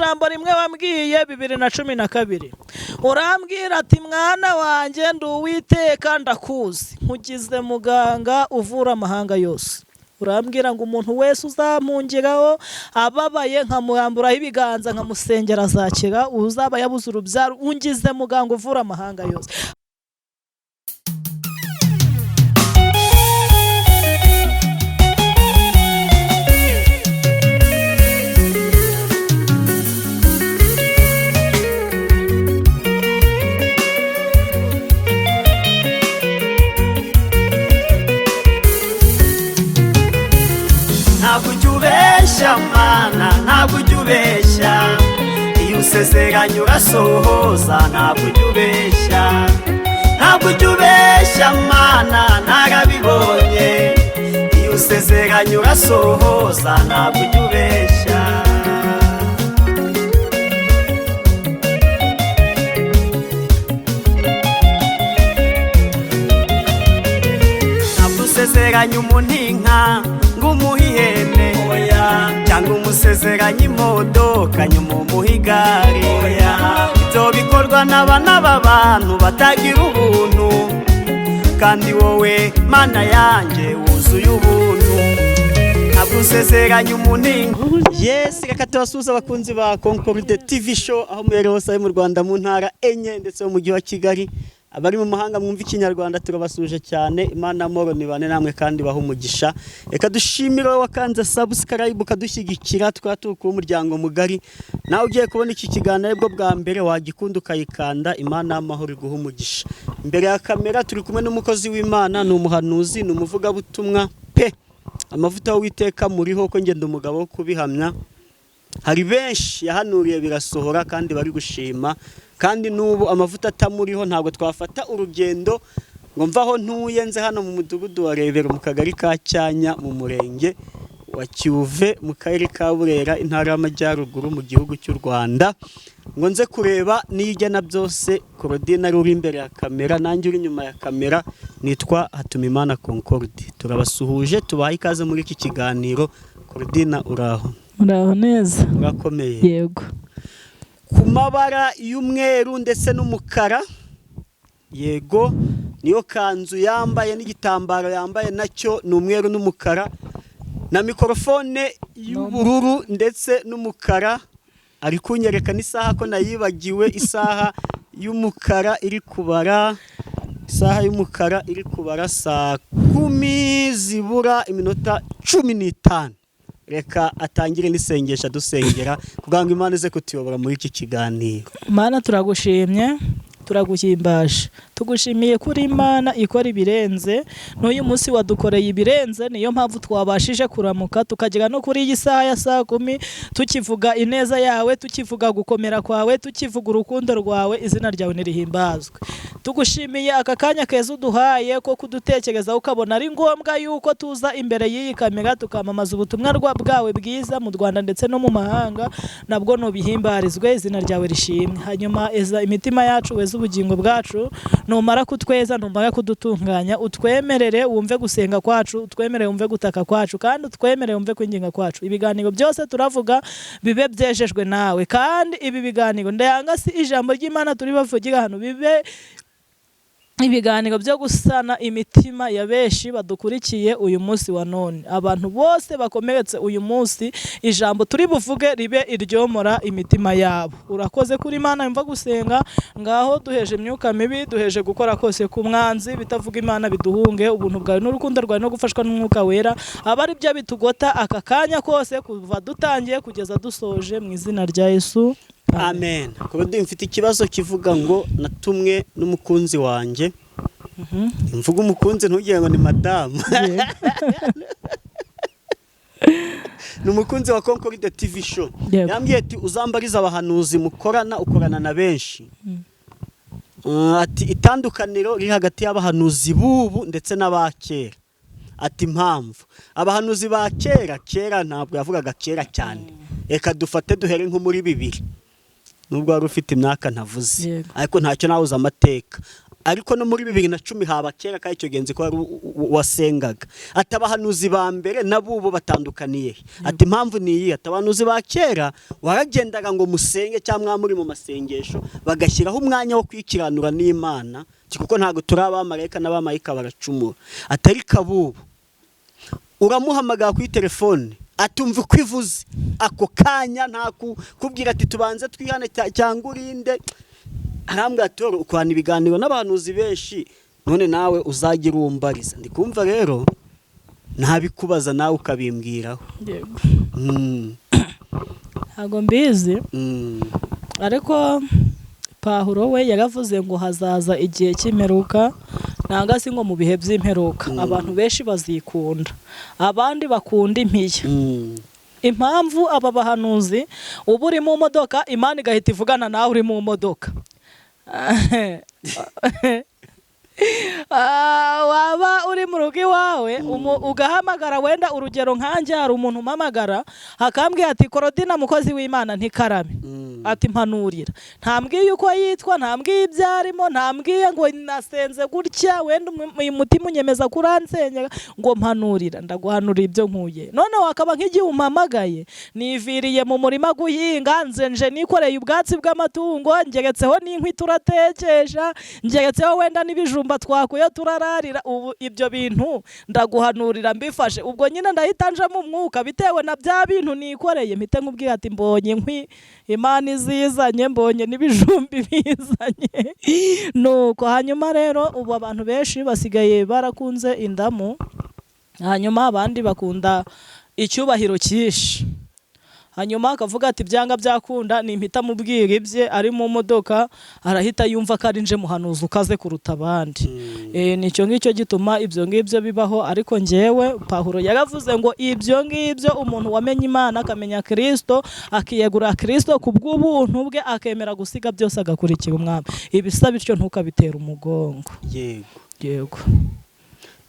Jambo rimwe wambwiye 2012 urambwira ati mwana wanjye ndi Uwiteka ndakuzi nkugize muganga uvura amahanga yose. Urambwira ngo umuntu wese uzampungiraho ababaye nkamuyamburaho ibiganza nkamusengera azakira, uzaba yabuze urubyaro ungize muganga uvura amahanga yose. Mana ntabwo ujubeshya iyo usezeranye urasohoza ntabwo ujubeshya Mana narabibonye iyo usezeranye urasohoza ntabwo ujubeshya ntabwo usezeranye umuntinka ngumuhihene cyangwa umusezeranye imodoka nyuma umuhigari ibyo bikorwa n'abana b'abantu batagira ubuntu kandi wowe Mana yanjye wuzuye ubuntu ntabwo usezeranye umuninga. Yes, reka tubasuhuze abakunzi ba Concorde TV show aho muherereye hose mu Rwanda mu ntara enye ndetse mu mujyi wa Kigali. Abari mu mahanga mwumva ikinyarwanda turabasuje cyane. Imana amoro nibane namwe kandi baho umugisha. Reka dushimire wakanze subscribe ukadushyigikira twatukuye umuryango mugari. Nawe ugiye kubona iki kiganiro bwo bwa mbere wagikunda ukayikanda. Imana amahoro iguha umugisha. Imbere ya kamera turi kumwe n'umukozi w'Imana, ni umuhanuzi, ni umuvuga butumwa pe. Amavuta y'Uwiteka muriho ko ngenda umugabo wo kubihamya. Hari benshi yahanuriye birasohora kandi bari gushima. Kandi nubu amavuta atamuriho ntabwo twafata urugendo ngo mvaho ntuye nze hano mu mudugudu wa Rebero mu kagari ka Cyanya mu murenge wa Cyuve mu karere ka Burera intara y'Amajyaruguru mu gihugu cy'u Rwanda ngo nze kureba nijyana byose. Claudine ari uri imbere ya kamera, nanjye uri inyuma ya kamera, nitwa Imana Concorde. Turabasuhuje tubaye ikaze muri iki kiganiro. Claudine uraho neza urakomeye? Yego. Ku mabara y'umweru ndetse n'umukara, yego, niyo kanzu yambaye n'igitambaro yambaye nacyo ni umweru n'umukara, na mikrofone y'ubururu ndetse n'umukara. Ari kunyereka n'isaha ko nayibagiwe, isaha y'umukara iri kubara, isaha y'umukara iri kubara saa 10 zibura iminota 15. Reka atangire n'isengesha dusengera kugira ngo Imana ize kutuyobora muri iki kiganiro. Mana turagushimye, turaguhimbaje, tugushimiye kuri Imana ikora ibirenze. N'uyu munsi wadukoreye ibirenze, niyo mpamvu twabashije kuramuka tukagera no kuri iyi saha ya saa 10 tukivuga ineza yawe, tukivuga gukomera kwawe, tukivuga urukundo rwawe. Izina ryawe nirihimbazwe. Tugushimiye aka kanya keza uduhaye ko kudutekereza ukabona ari ngombwa yuko tuza imbere y'iyi kamera tukamamaza ubutumwa bwawe bwiza mu Rwanda ndetse no mu mahanga. Nabwo nubihimbarizwe, izina ryawe rishimwe. Hanyuma eza imitima yacu, weza ubugingo bwacu, numara kutweza, numara kudutunganya, utwemerere wumve gusenga kwacu, utwemerere wumve gutaka kwacu, kandi utwemerere wumve kwinginga kwacu. Ibiganiro byose turavuga bibe byejejwe nawe, kandi ibi biganiro ndayanga si ijambo ry'Imana turi bavugira hano, bibe ibiganiro byo gusana imitima ya benshi badukurikiye uyu munsi wa none. Abantu bose bakomeretse uyu munsi, ijambo turi buvuge ribe iryomora imitima yabo. Urakoze kuri Imana yumva gusenga, ngaho duheje imyuka mibi, duheje gukora kose ku mwanzi bitavuga Imana biduhunge. Ubuntu bwawe n'urukundo rwawe no gufashwa n'Umwuka Wera abari byo bitugota aka kanya kose kuva dutangiye kugeza dusoje mu izina rya Yesu. Amen. Claudine, mfite ikibazo kivuga ngo natumwe n'umukunzi wanjye. Mvuga umukunzi ntugire ngo ni madamu. Ni umukunzi wa Concorde TV show. Yambwiye ati uzambariza abahanuzi mukorana, ukorana na benshi. Ati itandukaniro riri hagati y'abahanuzi bubu ndetse n'abakera. Ati impamvu abahanuzi ba kera ntabwo yavugaga kera cyane. Reka dufate duhere nko muri 2000. Nubwo wari ufite imyaka ntavuze, ariko ntacyo nawuza amateka. ariko no muri 2010 haba kera kandi icyo genzi ko ari wasengaga ati abahanuzi ba mbere nabubo batandukaniye ati impamvu niyi ati abahanuzi ba kera waragendaga ngo musenge cyangwa muri mu masengesho bagashyiraho umwanya wo kwikiranura n'Imana kuko ntago turabamareka n'abamarika baracumura atari kabubu uramuhamagara kuri telefone atumva uko ivuze ako kanya nta kubwira ati tubanze twihane cyangwa urinde arambwira ati ukwana ibiganiro n'abahanuzi benshi none nawe uzagira umbariza ndikumva rero ntabikubaza nawe ukabimbwiraho yego ntago mbizi ariko Pawulo we yaravuze ngo hazaza igihe cy'imperuka nanga si ngo mu bihe by'imperuka abantu benshi bazikunda abandi bakunda impiya impamvu aba bahanuzi ubu uri mu modoka Imana igahita ivugana nawe uri mu modoka waba uri mu rugo iwawe ugahamagara wenda urugero nkanjye hari umuntu umpamagara hakambwira ati Claudine mukozi w'Imana ntikarabe ati mpanurira ntambwiye uko yitwa ntambwiye ibyarimo ntambwiye ngo nasenze gutya wenda umutima unyemeza kuransenya ngo mpanurira ndaguhanurira ibyo nkuye none wakaba nk'igihe umpamagaye niviriye mu murima guhinga nje nikoreye ubwatsi bw'amatungo ngegetseho n'inkwi turatekesha ngegetseho wenda n'ibijumba twakuye turararira ubu ibyo bintu ndaguhanurira mbifashe ubwo nyine ndahita nje mu mwuka bitewe na bya bintu nikoreye mpite nkubwira ati mbonye inkwi Imana izizanye mbonye n'ibijumbi bizanye nuko hanyuma rero ubu abantu benshi basigaye barakunze indamu hanyuma abandi bakunda icyubahiro cyinshi hanyuma akavuga ati byanga byakunda nimpita mubwira ibye ari mu modoka arahita yumva ko ari nje muhanuzi ukaze kuruta abandi nicyo ngicyo gituma ibyo ngibyo bibaho ariko njyewe Pawulo yaravuze ngo ibyo ngibyo umuntu wamenye Imana akamenya Kristo akiyegura Kristo kubw'ubuntu bwe akemera gusiga byose agakurikira umwami ibisa bityo ntukabitera umugongo yego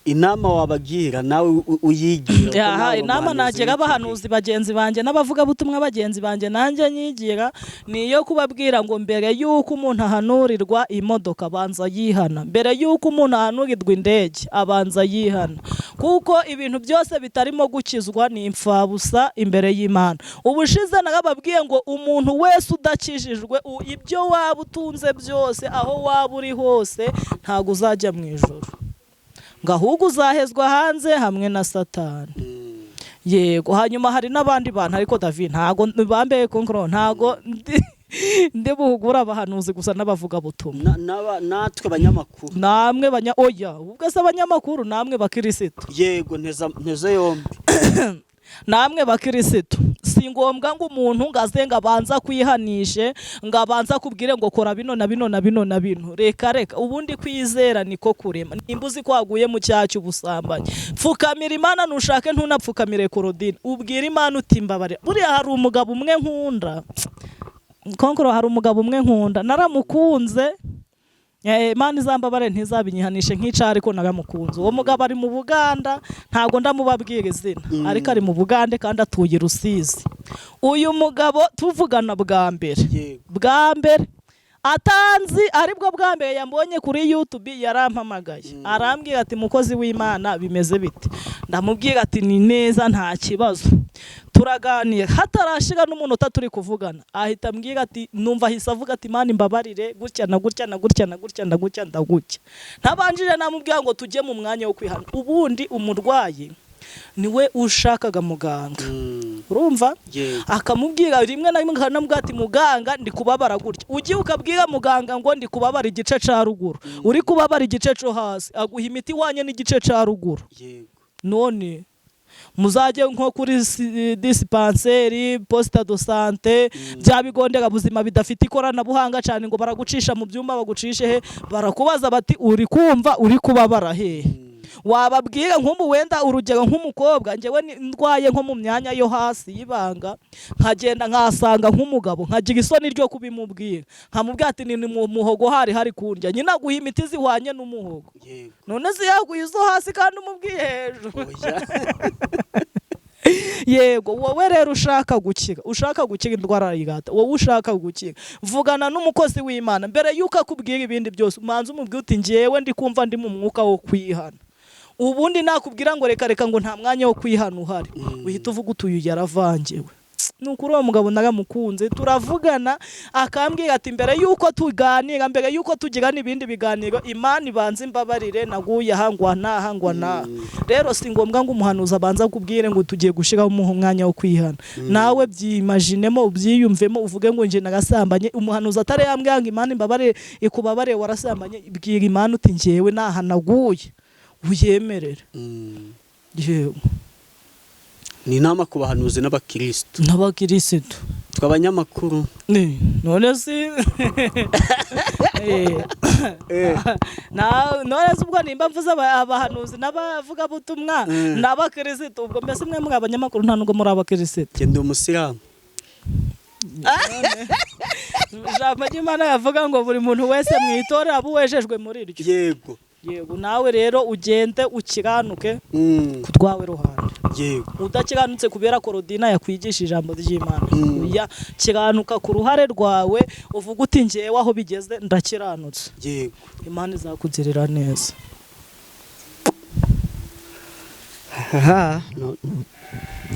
inama wabagira nawe uyigira inama nagira abahanuzi bagenzi banjye n'abavuga butumwa bagenzi banjye nanjye nyigira niyo kubabwira ngo mbere yuko umuntu ahanurirwa imodoka abanza yihana mbere yuko umuntu ahanurirwa indege abanza yihana kuko ibintu byose bitarimo gukizwa ni impfabusa imbere y'Imana ubushize nagababwiye ngo umuntu wese udakijijwe ibyo waba utunze byose aho waba uri hose ntago uzajya mu ijuru ahubwo uzahezwa hanze hamwe na Satani yego hanyuma hari n'abandi bantu ariko David ntago bambeye konkro ntago ndi buhugura abahanuzi gusa n'abavuga butumwa natwe abanyamakuru namwe oya ubwo se abanyamakuru namwe bakirisitu yego nteze yombi namwe bakirisitu si ngombwa ngo umuntu ngazenga abanza kwihanishe ngo abanza kubwire ngo kora bino na bino na bino na bino reka ubundi kwizera niko kurema nimbuzi kwaguye mu cyacu ubusambanye pfukamira Imana nushake ntunapfukamire Claudine ubwira Imana utimbabare buriya hari umugabo umwe nkunda konkoro hari umugabo umwe nkunda naramukunze Imana izambabare ntizabinyihanishe nk'icari ko nagamukunze uwo mugabo ari mu Buganda ntago ndamubabwira izina ariko ari mu Bugande kandi atuye Rusizi uyu mugabo tuvugana bwa mbere atanzi aribwo bwa mbere yambonye kuri YouTube yarampamagaye arambwira ati mukozi w'Imana bimeze bite ndamubwira ati ni neza nta kibazo turaganira hatarashiga n'umunota turi kuvugana ahita ambwira ati numva hisa avuga ati Imana imbabarire gutya na gutya na gutya na gutya na gutya ndagutya ntabanjije namubwira ngo tujye mu mwanya wo kwihana ubundi umurwayi niwe ushakaga muganga urumva akamubwira rimwe na rimwe akanamubwira ati muganga ndi kubabara gutya ugiye ukabwira muganga ngo ndi kubabara igice ca ruguru uri kubabara igice cyo hasi aguha imiti wanye n'igice ca ruguru none muzajye nko kuri dispensaire poste de santé bya bigondera buzima bidafite ikoranabuhanga cyane ngo baragucisha mu byumba bagucishe he barakubaza bati uri kumva uri kubabara he wababwira nk'umu wenda urugero nk'umukobwa njyewe ndwaye nko mu myanya yo hasi y'ibanga nkagenda nkasanga nk'umugabo nkagira isoni ryo kubimubwira nkamubwira ati ni mu muhogo hari kundya nyina aguha imiti zihwanye n'umuhogo none ziyaguye izo hasi kandi umubwiye hejuru yego wowe rero ushaka gukira indwara y'igata, wowe ushaka gukira vugana n'umukozi w'Imana mbere yuko akubwira ibindi byose, umanze umubwire uti njyewe ndi kumva ndi mu mwuka wo kwihana. Ubundi nakubwira ngo reka ngo nta mwanya wo kwihana uhari, uhita uvuga utuyu yaravangiwe. Nukuri uwo mugabo naramukunze, turavugana akambwira ati mbere yuko tuganira, mbere yuko tugira n'ibindi biganiro, Imana ibanze imbabarire naguye ahangwa na. Rero si ngombwa ngo umuhanuzi abanza kubwire ngo tugiye gushiraho umwanya wo kwihana. Nawe byimajinemo ubyiyumvemo uvuge ngo nje nagasambanye, umuhanuzi atari yambwira ngo Imana imbabarire ikubabare warasambanye, bwira Imana uti njyewe nahanaguye uyemerere. Yewe ni inama ku bahanuzi n'abakristo tw'abanyamakuru none si none ubwo nimba mvuze abahanuzi n'abavuga butumwa n'abakristo, ubwo mbese mwe muri abanyamakuru nta nubwo muri abakristo. Ndi umusiramu. Ijambo ry'Imana yavuga ngo buri muntu wese mwitora abuwejejwe muri iryo. Yego nawe rero ugende ukiranuke ku twawe ruhande. Udakiranutse kubera Claudine yakwigisha ijambo ry'Imana, ya kiranuka ku ruhare rwawe uvuga uti njyewe aho bigeze ndakiranutse. Imana izakugirira neza.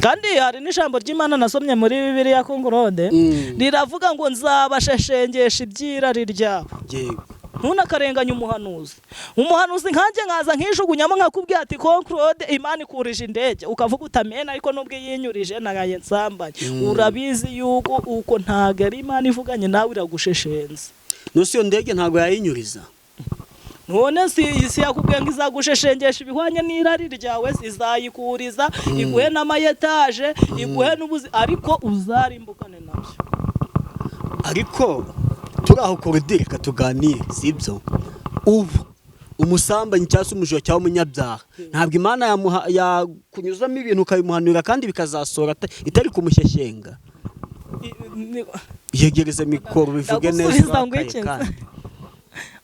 Kandi hari n'ijambo ry'Imana nasomye muri Bibiliya ku ngorode riravuga ngo nzabasheshengesha ibyirari ryabo. Ntunakarenganya umuhanuzi nkanjye nkaza nkijugunyamo nkakubwira ati ko Claude Imana ikurije indege, ukavuga utamena ariko nubwo yinyurije nagaye nsambanye. Urabizi yuko uko ntago ari Imana ivuganye nawe iragusheshenza. Nusi yo ndege ntago yayinyuriza. None si yakubwiye ngo izagusheshengesha ibihwanye n'irari ryawe, izayikuriza iguhe n'amayetaje iguhe n'ubuzi, ariko uzarimbukane nabyo. Ariko turaho Claudine katuganire sibyo, ubu umusambanyi cyangwa umujura cyangwa umunyabyaha ntabwo Imana yakunyuzamo ibintu ukabimuhanurira kandi bikazasora itari kumushyeshyenga. Yegereze mikoro bivuge neza kandi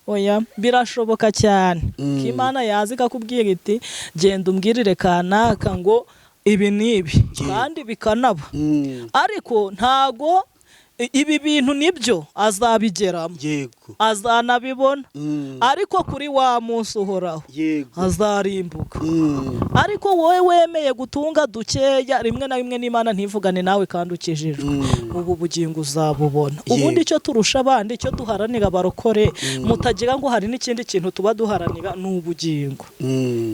oya birashoboka cyane ko Imana yazi ikakubwira iti genda umbwirire kanaka ngo ibi n'ibi kandi bikanaba, ariko ntago ibi bintu nibyo azabigeramo, azanabibona, ariko kuri wa munsi uhoraho azarimbuka. Ariko wowe wemeye gutunga dukeya rimwe na rimwe n'Imana ntivugane nawe kandi ukijijwe, ubu bugingo uzabubona. Ubundi icyo turusha abandi, icyo duharanira barokore, mutagira ngo hari n'ikindi kintu tuba duharanira n'ubugingo.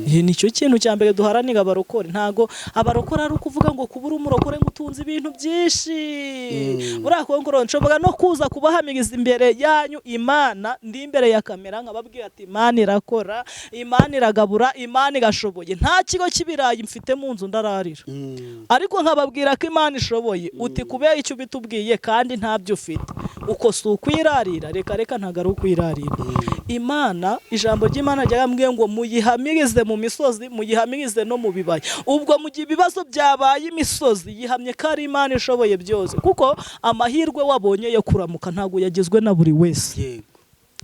Nicyo kintu cya mbere duharanira barokore. Ntago abarokore ari ukuvuga ngo kubura umurokore ngo utunze ibintu byinshi. Nshobora no kuza kubahamiriza imbere yanyu Imana ndi imbere ya kamera nkababwira ati Imana irakora, Imana iragabura, Imana irashoboye, nta kigo cy'ibirayi mfite mu nzu ndararira, ariko nkababwira ko Imana ishoboye. Uti kubera icyo bitubwiye kandi ntabyo ufite, uko si ukwirarira. Reka ntago ari ukwirarira. Imana, ijambo ry'Imana ryarambwiye ngo muyihamirize mu misozi, muyihamirize no mu bibaya. Ubwo mu gihe ibibazo byabaye imisozi, yihamye ko ari Imana ishoboye byose, kuko amahirwe wabonye yo kuramuka ntago yagizwe na buri wese.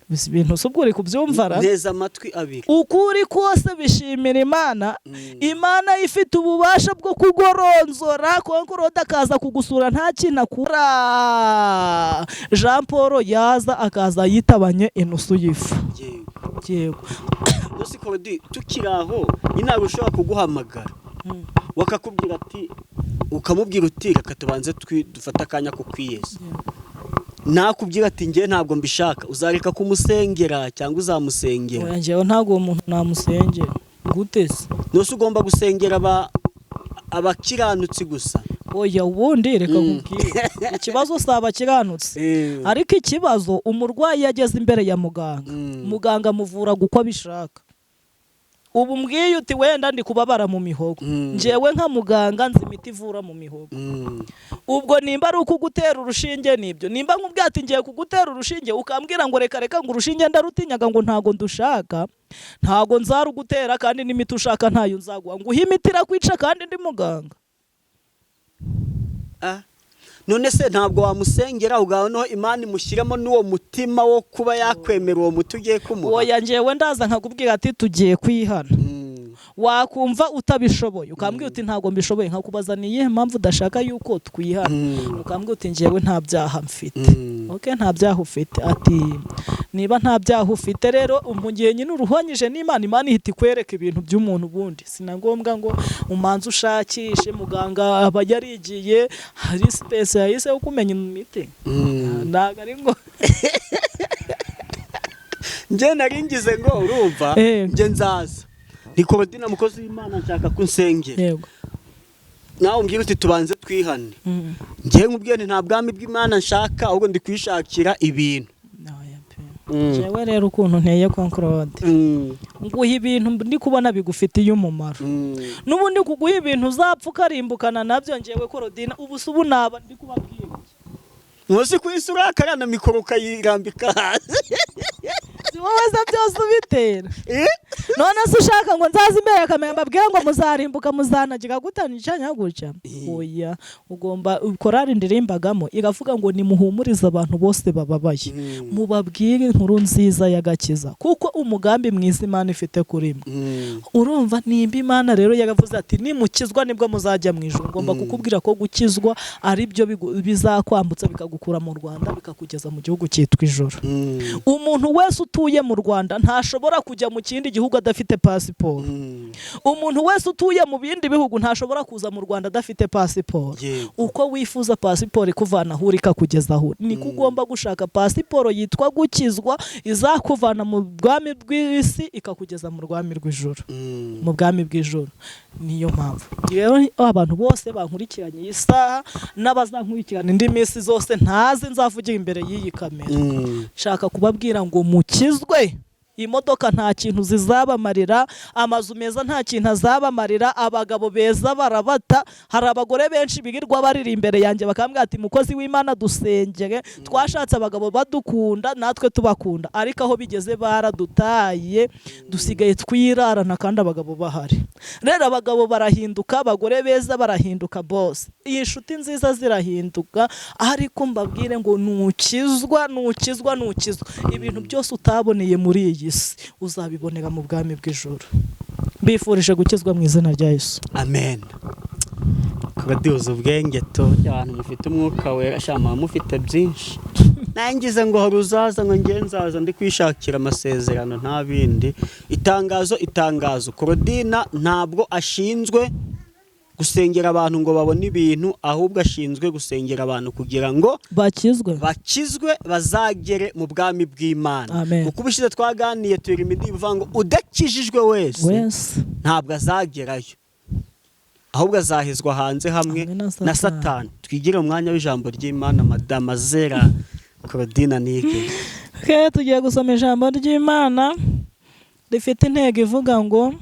Bisi bintu subwo uri kubyumvara neza amatwi abiri. Ukuri kose bishimira Imana. Imana ifite ububasha bwo kugoronzora, ko Claude akaza kugusura nta kintu akura. Jean Paul yaza akaza yitabanye inusu yifu. Yego. Nusi Claudine tukiraho inawe ushobora kuguhamagara wakakubwira ati, ukamubwira uti reka tubanze dufata akanya ko kwiyeza. Nakubwira ati njye ntabwo mbishaka, uzareka kumusengera cyangwa uzamusengera? Oya njyewe ntabwo umuntu namusengera. Gute se? Nose ugomba gusengera abakiranutsi gusa. Oya ubundi reka nkubwire. Ikibazo si abakiranutsi, ariko ikibazo umurwayi yageze imbere ya muganga, muganga amuvura uko abishaka. Ubu mbwiye uti wenda ndi kubabara mu mihogo, njyewe nka muganga nzi imiti ivura mu mihogo. Ubwo nimba ari ukugutera urushinge nibyo, nimba nkubwiye ati ngiye kugutera urushinge ukambwira ngo reka ngo urushinge ndarutinyaga ngo ntago ndushaka, ntago nzarugutera kandi n'imiti ushaka ntayo nzaguha, ngo uhimiti irakwica kandi ndi muganga. None se ntabwo wamusengera ugaho Imana imushyiramo n'uwo mutima wo kuba yakwemera uwo muti ugiye kumuha? Oya njyewe ndaza nkakubwira ati tugiye kwihana. wakumva utabishoboye ukambwira uti ntabwo mbishoboye, nkakubaza ni iyihe mpamvu udashaka yuko twihana, ukambwira uti njyewe nta byaha mfite. Okay, nta byaha ufite. Ati niba nta byaha ufite rero mu gihe nyine uruhonyije n'Imana, Imana ihita ikwereka ibintu by'umuntu ubundi, sinangombwa ngo umanze ushakishe. Muganga aba yarigiye, hari space yahise yo kumenya imiti, ntabwo ari ngo njye naringize ngo urumva njye nzaza ni Claudine mukozi w'Imana nshaka ko nsengera. Yego. Nawe umbwira uti tubanze twihane. Njye nkubwiye nti nta bwami bw'Imana nshaka, ahubwo ndi kwishakira ibintu. Jewe rero ukuntu nteye ko Claude, nguha ibintu ndi kubona bigufitiye umumaro. N'ubundi kuguha ibintu uzapfa ukarimbukana nabyo. Njyewe Claudine ubu naba ndi kubabwira Nkosi kwisura akarana mikoro kayirambika hasi. Wowe byose ubitera. None se ushaka ngo nzaza imbere yakamenya mbabwira ngo muzarimbuka muzanagira gutanicanya gutya? Oya, ugomba korari ndirimbagamo igavuga ngo nimuhumurize abantu bose bababaye, mubabwire inkuru nziza y'agakiza, kuko umugambi mwiza Imana ifite kuri mwe. Urumva nimba Imana rero yagavuze ati nimukizwa nibwo muzajya mu ijuru, ngomba kukubwira ko gukizwa ari byo bizakwambutsa bikagukura mu Rwanda bikakugeza mu gihugu cyitwa ijuru. Umuntu wese utuye mu Rwanda ntashobora kujya mu kindi gihugu adafite pasiporo. Umuntu wese utuye mu bindi bihugu ntashobora kuza mu Rwanda adafite pasiporo. Uko wifuza pasiporo ikuvana aho uri ikakugeza aho, niko ugomba gushaka pasiporo yitwa gukizwa, izakuvana mu bwami bw'isi ikakugeza mu rwami rw'ijuru, mu bwami bw'ijuru. Niyo mpamvu rero abantu bose bankurikiranye iyi saha n'abazankurikirana indi minsi zose ntazi nzavugira imbere y'iyi kamera, shaka kubabwira ngo mukizwe. Imodoka nta kintu zizabamarira, amazu meza nta kintu azabamarira, abagabo beza barabata. Hari abagore benshi bigirwa bariri imbere yanjye bakambwira ati mukozi w'Imana dusengere, twashatse abagabo badukunda natwe tubakunda, ariko aho bigeze baradutaye, dusigaye twirarana kandi abagabo bahari. Rero abagabo barahinduka, abagore beza barahinduka, bose iyi nshuti nziza zirahinduka. Ariko mbabwire ngo nukizwa, nukizwa, nukizwa. Ibintu byose utaboneye muri iyi uzabibonera mu bwami bw'ijuru. Bifurije gukizwa mu izina rya Yesu. Amen. Kubadiuza ubwenge to abantu mufite umwuka wera, shama mufite byinshi. Nangize ngo haruzaza ngo ngiye nzaza ndi kwishakira amasezerano nta bindi. Itangazo Claudine ntabwo ashinzwe gusengera abantu ngo babone ibintu, ahubwo ashinzwe gusengera abantu kugira ngo bakizwe bazagere mu bwami bw'Imana. Kuko ubushize twaganiye turi imidi bivuga ngo udakijijwe wese ntabwo azagerayo, ahubwo azahezwa hanze hamwe na Satani. Twigire umwanya w'ijambo ry'Imana. Madama Zera Claudine nike. Tugiye gusoma ijambo ry'Imana rifite intego ivuga ngo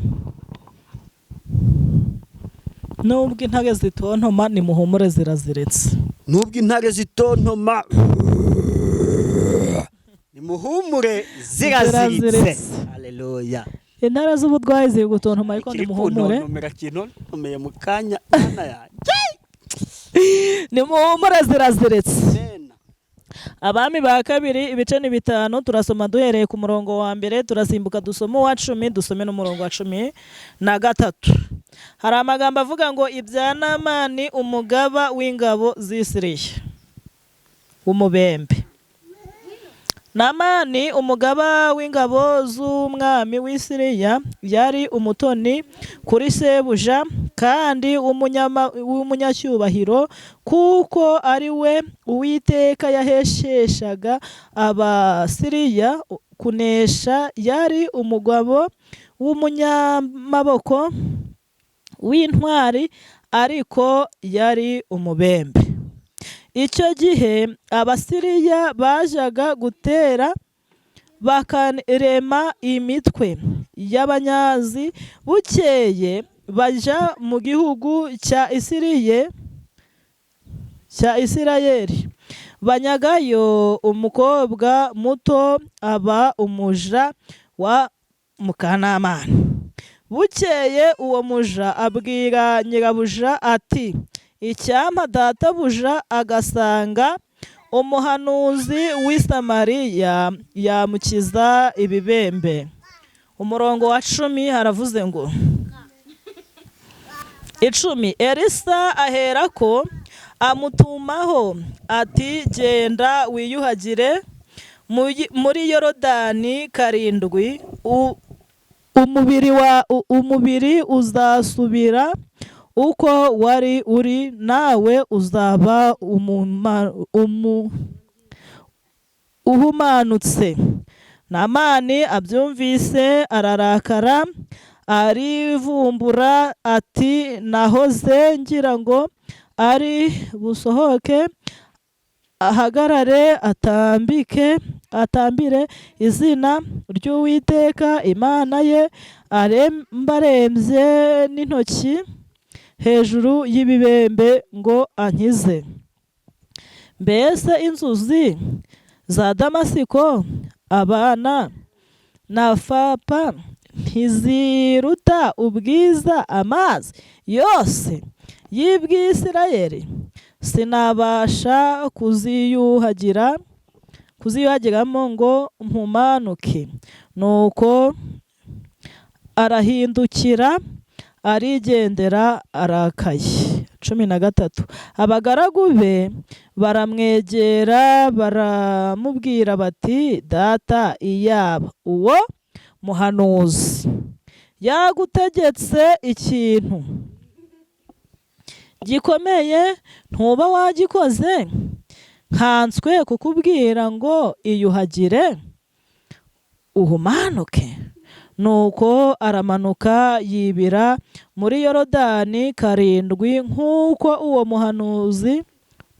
nubwo intare zitontoma nimuhumure ziraziretse. Nubwo intare zitontoma nimuhumure ziraziritse. Haleluya. Intare z'ubudwayi ziri gutontoma ariko nimuhumure. Ntomeye mu kanya Imana yanjye. Nimuhumure ziraziretse. Abami ba kabiri ibice ni 5 turasoma duhereye ku murongo wa mbere turasimbuka dusoma wa 10 dusome n'umurongo wa 13. Hari amagambo avuga ngo ibya Namani umugaba w'ingabo z'Isiriya umubembe. Namani umugaba w'ingabo z'umwami w'Isiriya yari umutoni kuri sebuja kandi w'umunyacyubahiro, kuko ari we Uwiteka yahesheshaga Abasiriya kunesha. Yari umugabo w'umunyamaboko w'intwari ariko yari umubembe. Icyo gihe Abasiriya bajaga gutera bakarema imitwe y'abanyazi. Bukeye baja mu gihugu cya Isirayeli banyagayo umukobwa muto aba umuja wa Mukanamani. Bukeye uwo muja abwira nyirabuja ati icyampa databuja agasanga umuhanuzi w'i Samariya yamukiza ibibembe. Umurongo wa 10 haravuze ngo 10. Elisa aherako amutumaho ati genda wiyuhagire muri Yorodani 7, umubiri uzasubira uko wari uri, nawe uzaba uhumanutse. Namani abyumvise ararakara, arivumbura ati nahoze ngira ngo ari busohoke ahagarare atambire izina ry'Uwiteka Imana ye, arembarembye n'intoki hejuru y'ibibembe ngo ankize. Mbese inzuzi za Damasiko abana na Fapa ntiziruta ubwiza amazi yose y'Ibwisirayeli? Sinabasha kuziyuhagiramo ngo mpumanuke. Nuko arahindukira arigendera arakaye. 13. Abagaragu be baramwegera baramubwira bati data iyaba uwo muhanuzi yagutegetse ikintu gikomeye ntuba wagikoze, nkanswe kukubwira ngo iyuhagire uhumanuke. Nuko aramanuka yibira muri Yorodani 7 nk'uko uwo muhanuzi,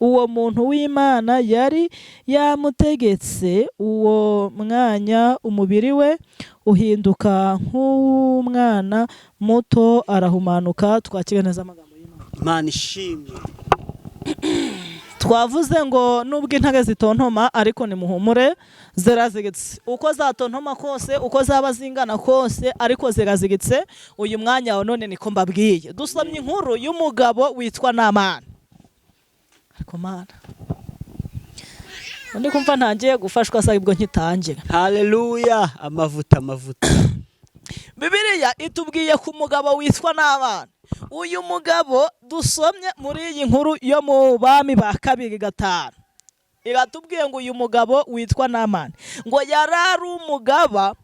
uwo muntu w'Imana yari yamutegetse. Uwo mwanya umubiri we uhinduka nk'umwana muto arahumanuka. Twakira neza amagambo y'Imana. Imana ishimwe. Twavuze ngo nubwo intare zitontoma ariko nimuhumure zirazigitse. Uko zatontoma kose, uko zaba zingana kose, ariko zirazigitse. Uyu mwanya wa none niko mbabwiye. Dusomye inkuru y'umugabo witwa Namani. Ariko Mana, undi kumva ntangiye gufashwa asabwo nkitangira. Haleluya. Amavuta. Bibiliya itubwiye ku mugabo witwa Namani. Uyu mugabo dusomye muri iyi nkuru yo mu Bami ba 2:5, iratubwiye ngo uyu mugabo witwa Namani ngo yarari umugaba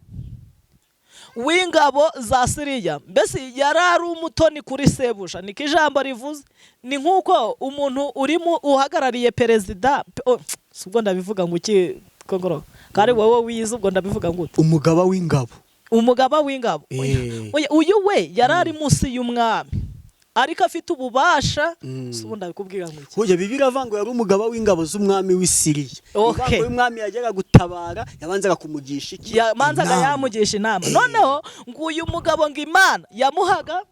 w'ingabo za Siriya. Mbese yarari umutoni kuri sebuja. Niko ijambo rivuze. Ni nk'uko umuntu urimo uhagarariye perezida, ubwo ndabivuga ngo iki kongoro kari wowe wize, ubwo ndabivuga ngo umugaba w'ingabo. Uyu we yarari munsi y'umwami ariko afite ububasha. Ubwo ndabikubwira ngo iki. Hoya Bibiliya avango yari umugaba w'ingabo z'umwami w'Isiriya. Okay. Uyu mwami yajyaga gutabara, yabanzaga kumugisha iki? Yamanzaga yamugisha inama. Noneho ngo uyu mugabo ngo Imana yamuhaga,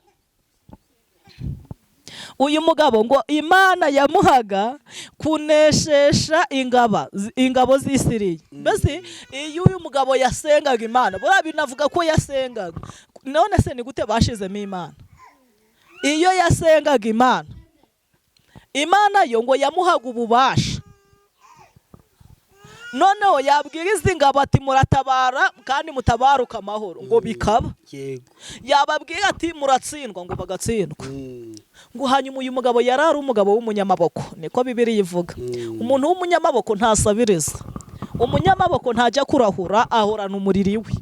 uyu mugabo ngo Imana yamuhaga kuneshesha ingabo z'Isiriya. Mbese iyo uyu mugabo yasengaga Imana, bora binavuga ko yasengaga. None se ni gute bashizemo Imana? Iyo yasengaga Imana yo ngo yamuhaga ububasha. Noneho yabwira izi ngabo ati muratabara kandi mutabaruka amahoro, ngo bikaba. Yego. Yababwira ati muratsindwa, ngo bagatsindwa. Ngo hanyuma uyu mugabo yarari umugabo w'umunyamaboko. Niko Bibiliya ivuga. Umuntu w'umunyamaboko ntasabiriza. Umunyamaboko ntajya kurahura, ahorana umuriri we.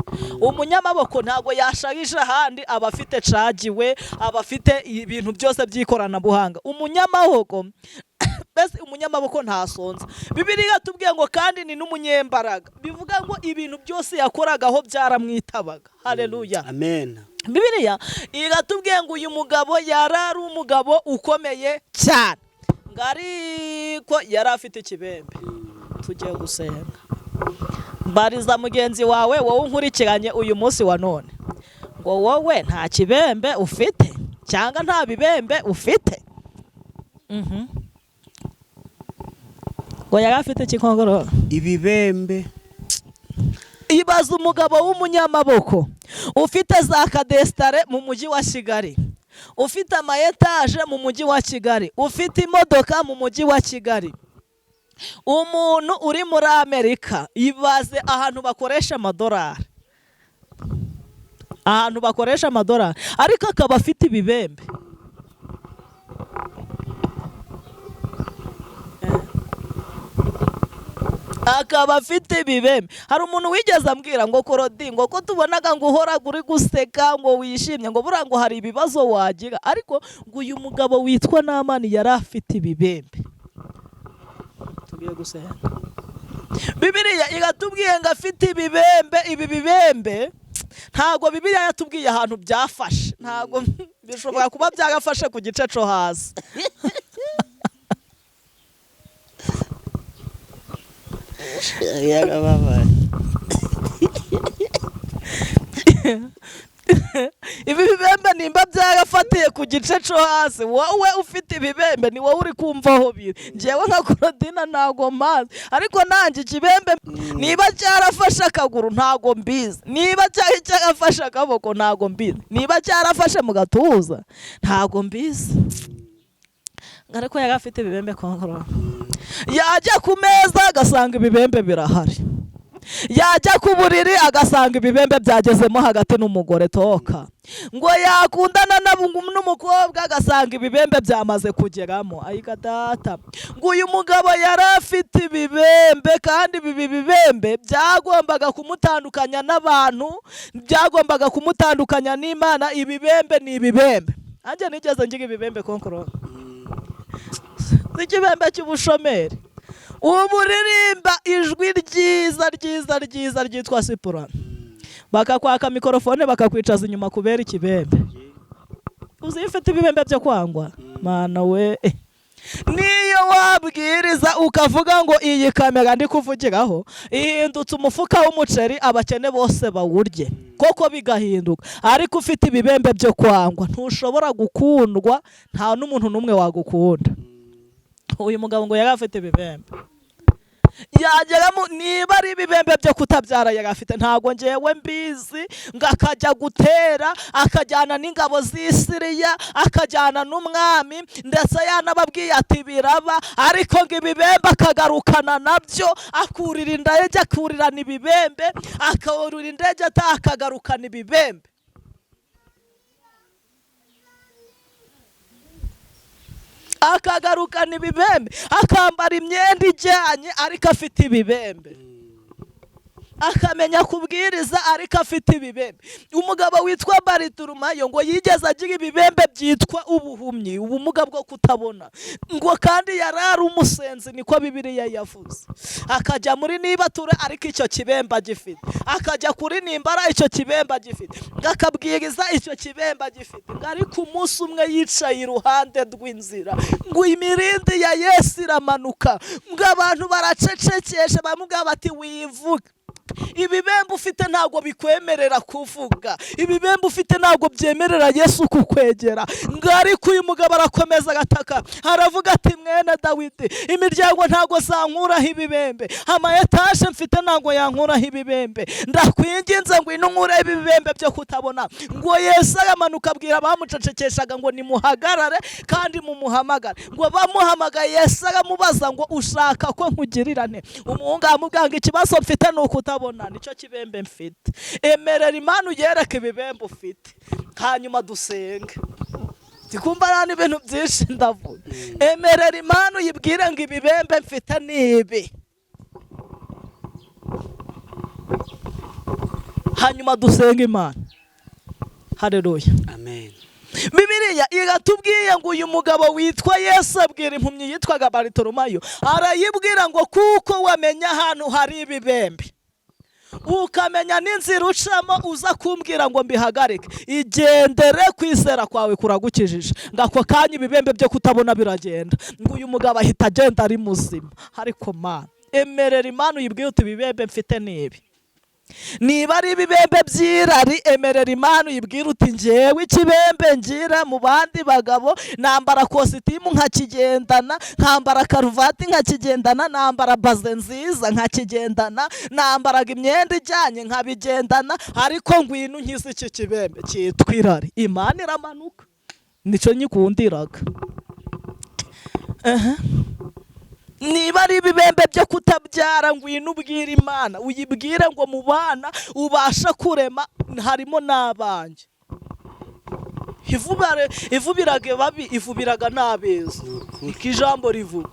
Umunyamaboko ntago yashagije ahandi, aba afite cagiwe, aba afite ibintu byose by'ikoranabuhanga. Umunyamaboko mbese umunyamaboko ntasonza. Bibiliya tubwiye ngo kandi ni n'umunyembaraga. Bivuga ngo ibintu byose yakoragaho byaramwitabaga. Haleluya. Amen. Bibiliya iratubwiye ngo uyu mugabo yarari umugabo ukomeye cyane, ngo ariko yari afite ikibembe. Tugiye gusenga. Mbariza mugenzi wawe wowe unkurikiranye uyu munsi wa none, ngo wowe nta kibembe ufite cyangwa nta bibembe ufite. Ngo yari afite ikikongoro ibibembe. Ibaza umugabo w'umunyamaboko ufite za kadestare mu mujyi wa Kigali, ufite ama etaje mu mujyi wa Kigali, ufite imodoka mu mujyi wa Kigali, umuntu uri muri Amerika. Ibaze ahantu bakoresha amadolari, ariko akaba afite ibibembe. akaba afite ibibembe. Hari umuntu wigeze ambwira ngo Claudine ngo ko tubonaga ngo uhora uri guseka ngo wishimye ngo bura ngo hari ibibazo wagira, ariko ngo uyu mugabo witwa Namani yari afite ibibembe. Tugiye gusenga. Bibiliya igatubwiye ngo afite ibibembe. Ibi bibembe ntago Bibiliya yatubwiye ahantu byafashe, ntago bishobora kuba byagafashe ku gice cyo hasi. Ibi bibembe nimba byagafatiye ku gice cyo hasi, wowe ufite ibibembe ni wowe uri kumva aho biri. Njyewe nka Claudine ntago mazi, ariko nanjye ikibembe niba cyarafashe akaguru ntago mbizi, niba cyarafashe akaboko ntago mbizi, niba cyarafashe mu gatuza ntago mbizi. Ariko yagafite ibibembe konkoro. Yajya ku meza agasanga ibibembe birahari, yajya ku buriri agasanga ibibembe byagezemo hagati n'umugore toka, ngo yakundana n'umukobwa agasanga ibibembe byamaze kugeramo. Ayika data, ngo uyu mugabo yari afite ibibembe, kandi ibi bibembe byagombaga kumutandukanya n'abantu, byagombaga kumutandukanya n'Imana. Ibibembe ni ibibembe. Anje nigeze ngiga ibibembe konkoro, ikibembe cy'ubushomeri. Uburirimba ijwi ryiza ryitwa sipurana, bakakwaka mikorofone bakakwicaza inyuma kubera ikibembe. Uzi ifite ibibembe byo kwangwa mana we. Niyo wabwiriza ukavuga ngo iyi kamera ndi kuvugiraho ihindutse umufuka w'umuceri abakene bose bawurye, koko bigahinduka, ariko ufite ibibembe byo kwangwa ntushobora gukundwa, nta n'umuntu n'umwe wagukunda. Uyu mugabo ngo yari afite ibibembe, yageramo niba ari ibibembe byo kutabyara yari afite, ntago njyewe mbizi. Ngo akajya gutera, akajyana n'ingabo z'Isiriya, akajyana n'umwami, ndetse yanababwiye ati biraba, ariko ngo ibibembe akagarukana nabyo, akurira indege akurirana ibibembe, akurira indege akagarukana ibibembe. Akagarukana ibibembe, akambara imyenda ijyanye ariko afite ibibembe, akamenya kubwiriza ariko afite ibibembe. Umugabo witwa Bariturumayo ngo yigeze agira ibibembe byitwa ubuhumyi, ubumuga bwo kutabona, ngo kandi yarari umusenzi, niko Bibiliya yavuze. Akajya muri nibature ariko icyo kibembe agifite, akajya kuri nimbara icyo kibembe agifite, akabwiriza icyo kibembe agifite. Ariko umunsi umwe yicaye iruhande rw'inzira, ngo imirindi ya Yesu iramanuka, ngo abantu baracecekesha, bamubwira bati wivuga, ibibembe ufite ntago bikwemerera kuvuga, ibibembe ufite ntago byemerera Yesu kukwegera. Ngo ariko uyu mugabo arakomeza agataka, aravuga ati mwene Dawidi, imiryango ntago zankuraho ibibembe, amayetaje mfite ntago yankuraho ibibembe, ndakwinginze ngo inunkure ibibembe byo kutabona. Ngo Yesu aramanuka abwira abamucecekeshaga ngo nimuhagarare kandi mumuhamagare. Ngo bamuhamagaye Yesu aramubaza ngo ushaka ko nkugirirane? Umuhungu aramubwira ngo ikibazo mfite ni ukutabona, nicyo kibembe mfite. Emerera Imana uyereke ibibembe ufite, hanyuma dusenge. Ndikumva nani ibintu byinshi ndavuga. Emerera Imana uyibwire ngo ibibembe mfite nibi, hanyuma dusenge Imana. Haleluya, amen. Bibiliya iratubwiye ngo uyu mugabo witwa Yesu abwira impumyi yitwaga Bariturumayo, arayibwira ngo kuko wamenya ahantu hari ibibembe, ukamenya n'inzira ucamo, uza kumbwira ngo mbihagarike, igendere, kwizera kwawe kuragukijije. Ngako kanya ibibembe byo kutabona biragenda. Ngo uyu mugabo ahita agenda ari muzima. Ariko Mana, emerera Imana uyibwire uti ibibembe mfite nibi. Niba ari ibibembe by'irari, emerera Imana uyibwire uti njyewe ikibembe ngira mu bandi bagabo, nambara kositimu nkakigendana, nkambara karuvati nkakigendana, nambara baze nziza nkakigendana, nambaraga imyenda ijyanye nkabigendana, ariko ngwino nkize iki kibembe cyitwa irari. Imana iramanuka, nicyo nyikundiraga. Niba ari ibibembe byo kutabyara, ngwino ubwira Imana uyibwire ngo mu bana ubasha kurema harimo n'abanjye. Ivubiraga babi, ivubiraga n'abeza, niko ijambo rivuga.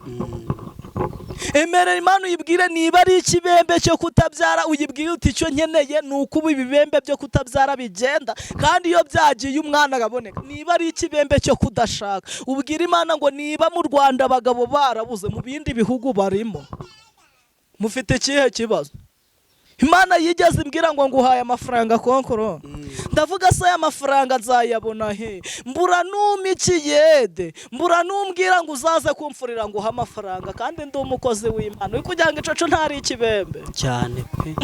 Emerera Imana uyibwire niba ari ikibembe cyo kutabyara, uyibwire uti icyo nkeneye ni uko ubu ibibembe byo kutabyara bigenda, kandi iyo byagiye umwana agaboneka. Niba ari ikibembe cyo kudashaka, ubwire Imana ngo niba mu Rwanda abagabo barabuze, mu bindi bihugu barimo, mufite ikihe kibazo? Imana yigeze imbwira ngo nguhaye amafaranga konkoro. Ndavuga se aya mafaranga nzayabona he? Mbura numikiyede, mbura numbwira ngo uzaze kumfurira ngo uha amafaranga, kandi ndi umukozi w'Imana. Kugira ngo icoco ntari ikibembe cyane pe.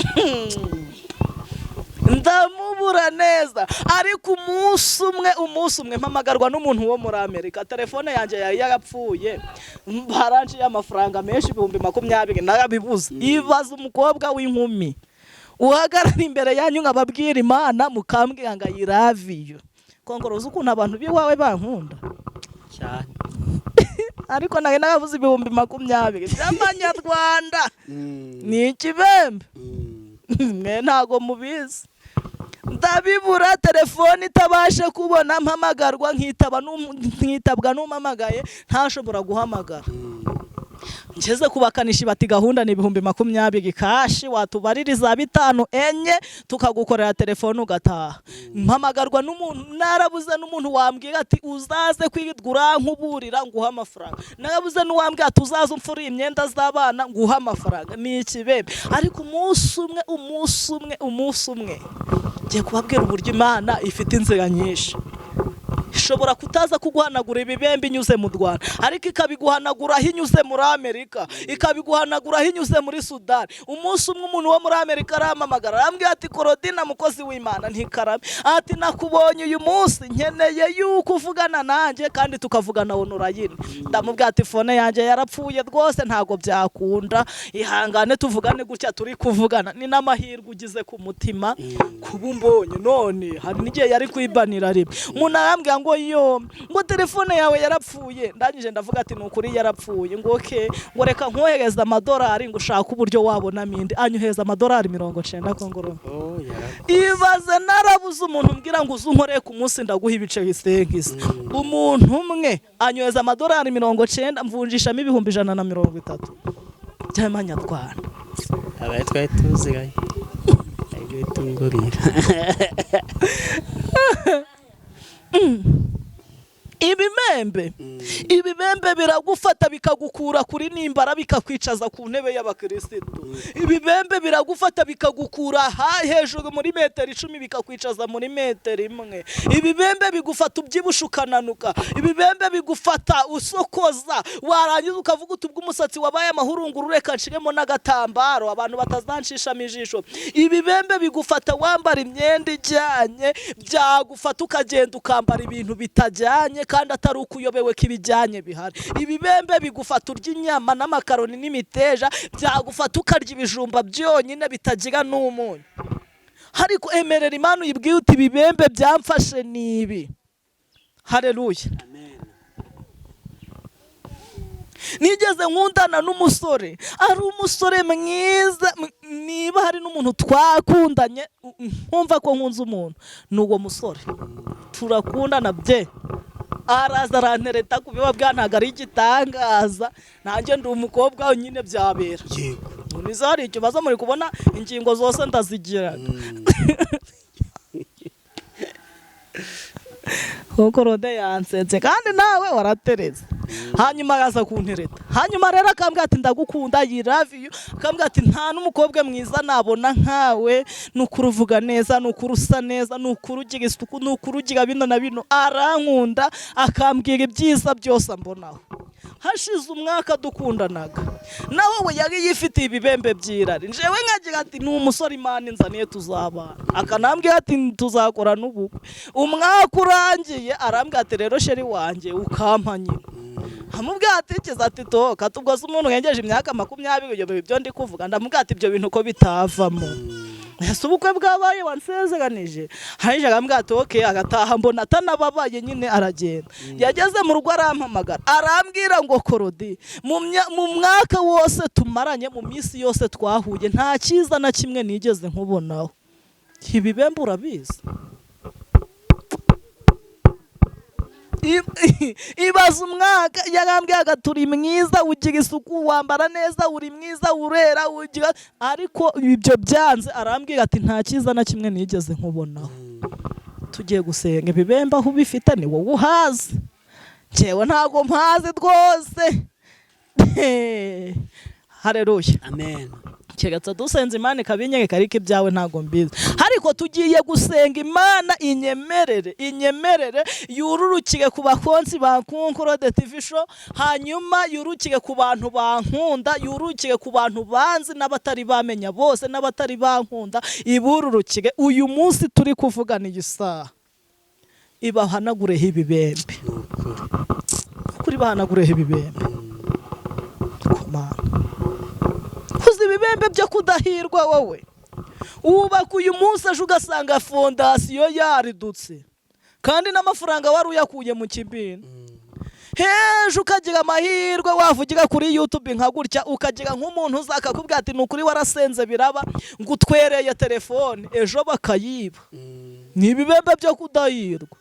Ndamubura neza, ariko umunsi umwe mpamagarwa n'umuntu wo muri Amerika. Telefone yanjye yari yarapfuye, baranjiye amafaranga menshi, 20,000 narabibuze. Ibaza umukobwa w'inkumi uhagarara imbere yanyu nkababwira Imana, mukambwira ngo I love you. Kongoroza ukuntu abantu biwawe bankunda cyane. Ariko nawe naravuze 20,000 by'amanyarwanda. Ni ikibembe. Mwe ntago mubizi. Ndabibura, telefone itabashe kubona, mpamagarwa nkitabwa n'umamagaye, ntashobora guhamagara. Ngeze kubakanisha bati gahunda ni 20,000 kashi, watubaririza 5 enye tukagukorera telefone ugataha. Mpamagarwa n'umuntu, narabuze n'umuntu wambwira ati uzaze kwigura nkuburira nguha amafaranga. Narabuze n'uwambwira ati uzaze umfuri imyenda z'abana nguha amafaranga. Ni ikibembe. Ariko umunsi umwe ngiye kubabwira uburyo Imana ifite inzira nyinshi. Ishobora kutaza kuguhanagura ibibembe inyuze mu Rwanda, ariko ikabiguhanagura hinyuze muri Amerika, ikabiguhanagura hinyuze muri Sudani. Umunsi umwe umuntu wo muri Amerika aramamagara, arambwira ati Claudine mukozi w'Imana ntikarame, ati nakubonye uyu munsi, nkeneye yuko uvugana nanjye kandi tukavugana online. Ndamubwira ati phone yanjye yarapfuye rwose, ntago byakunda, ihangane tuvugane gutya turi kuvugana. Ni n'amahirwe ugize ku mutima kubumbonye, none hari n'igihe yari kwibanira rimwe. Umuntu arambwira ngo telefone yawe yarapfuye. Ndangije ndavuga ati nukuri yarapfuye. Ngo okay, ngo reka nkohereza $, ngo ushaka uburyo wabona mindi. Anyohereza $90 kongoro. Ibaze narabuze umuntu mbwira ngo uzunkoreye ku munsi ndaguha ibice bisenkise. Umuntu umwe anyohereza $90, mvunjishamo 130 by'amanyarwanda. Abaye twari tuziranye. Ayo tungurira. Ibibembe biragufata bikagukura kuri nimbara bikakwicaza ku ntebe y'abakristo. Ibibembe biragufata bikagukura hejuru muri 10 bikakwicaza muri 1. Ibibembe bigufata ubyibusha ukananuka. Ibibembe bigufata usokoza, warangiza ukavuga utubwa umusatsi wabaye amahurunguru, reka nshiremo n'agatambaro abantu batazanshishamo ijisho. Ibibembe bigufata wambara imyenda ijyanye, byagufata ukagenda ukambara ibintu bitajyanye kandi atari ukuyobewe kibijyanye bihari. Ibibembe bigufata urya inyama n'amakaroni n'imiteja, byagufata ukarya ibijumba byonyine bitagira n'umunyu. Ariko emerera Imana uyibwiye uti ibibembe byamfashe nibi. Haleluya. Amen. Nigeze nkundana n'umusore, ari umusore mwiza. Niba hari n'umuntu twakundanye nkumva ko nkunze umuntu, n'uwo musore turakundana bye. Araza arantereta kubiba bwantaga ari igitangaza, nanjye ndi umukobwa nyine byabera. Yego. Nizari icyo baza muri kubona ingingo zose ndazigira. Kuko rode yansenze kandi nawe waratereze. Hanyuma araza kuntereta. Hanyuma rero akambwira ati ndagukunda, I love you. Akambwira ati nta n'umukobwa mwiza nabona nkawe, nukuruvuga neza, nukurusa neza, nukurugira isuku, nukurugira bino na bino. Arankunda, akambwira ibyiza byose mbonaho. Hashize umwaka dukundanaga, nawe we yari yifitiye ibibembe byirari. Njewe nkagira ati ni umusore Imana inzaniye tuzabana. Akanambwira ati tuzakora n'ubukwe. Umwaka urangiye arambwira ati rero sheri wanjye ukampa nyine. Amubwira ati kiza ati toka tubwoze umuntu yengeje imyaka 20 iyo ibyo ndi kuvuga. Ndamubwira ati ibyo bintu ko bitavamo. Ese ubukwe bwabaye wansezeganije. Harije agambwira ati okay, agataha mbona atanababaye nyine aragenda. Yageze mu rugo arampamagara, arambwira ngo Claudine, mu mwaka wose tumaranye, mu minsi yose twahuye, nta cyiza na kimwe nigeze nkubonaho. Ibibembe urabizi. ibaza umwaka yarambwiraga turi mwiza ugira isuku wambara neza uri mwiza urera ugira ariko ibyo byanze arambwira ati nta cyiza na kimwe nigeze nkubonaho tugiye gusenga ibibembe aho ubifite ni wowe uhazi njyewe ntago mpazi rwose haleluya amen keretse dusenze Imana ikabinyereka ariko ibyawe ntago mbizi ariko tugiye gusenga Imana inyemerere yururukire ku bakonzi ba Claudine TV show hanyuma yurukire ku bantu bankunda yurukire ku bantu banzi n'abatari bamenya bose n'abatari bankunda ibururukire uyu munsi turi kuvugana igisaha ibahanagureho ibibembe kuri bahanagureho ibibembe kumana kuzi ibibembe byo kudahirwa wowe ubaka uyu munsi aje ugasanga fondasiyo yaridutse kandi n'amafaranga wari uyakuye mu kibina heje ukagira amahirwe wavugira kuri YouTube nka gutya ukagira nk'umuntu uzakakubwira ati nukuri warasenze biraba ngo utwereye telefone ejo bakayiba ni ibibembe byo kudahirwa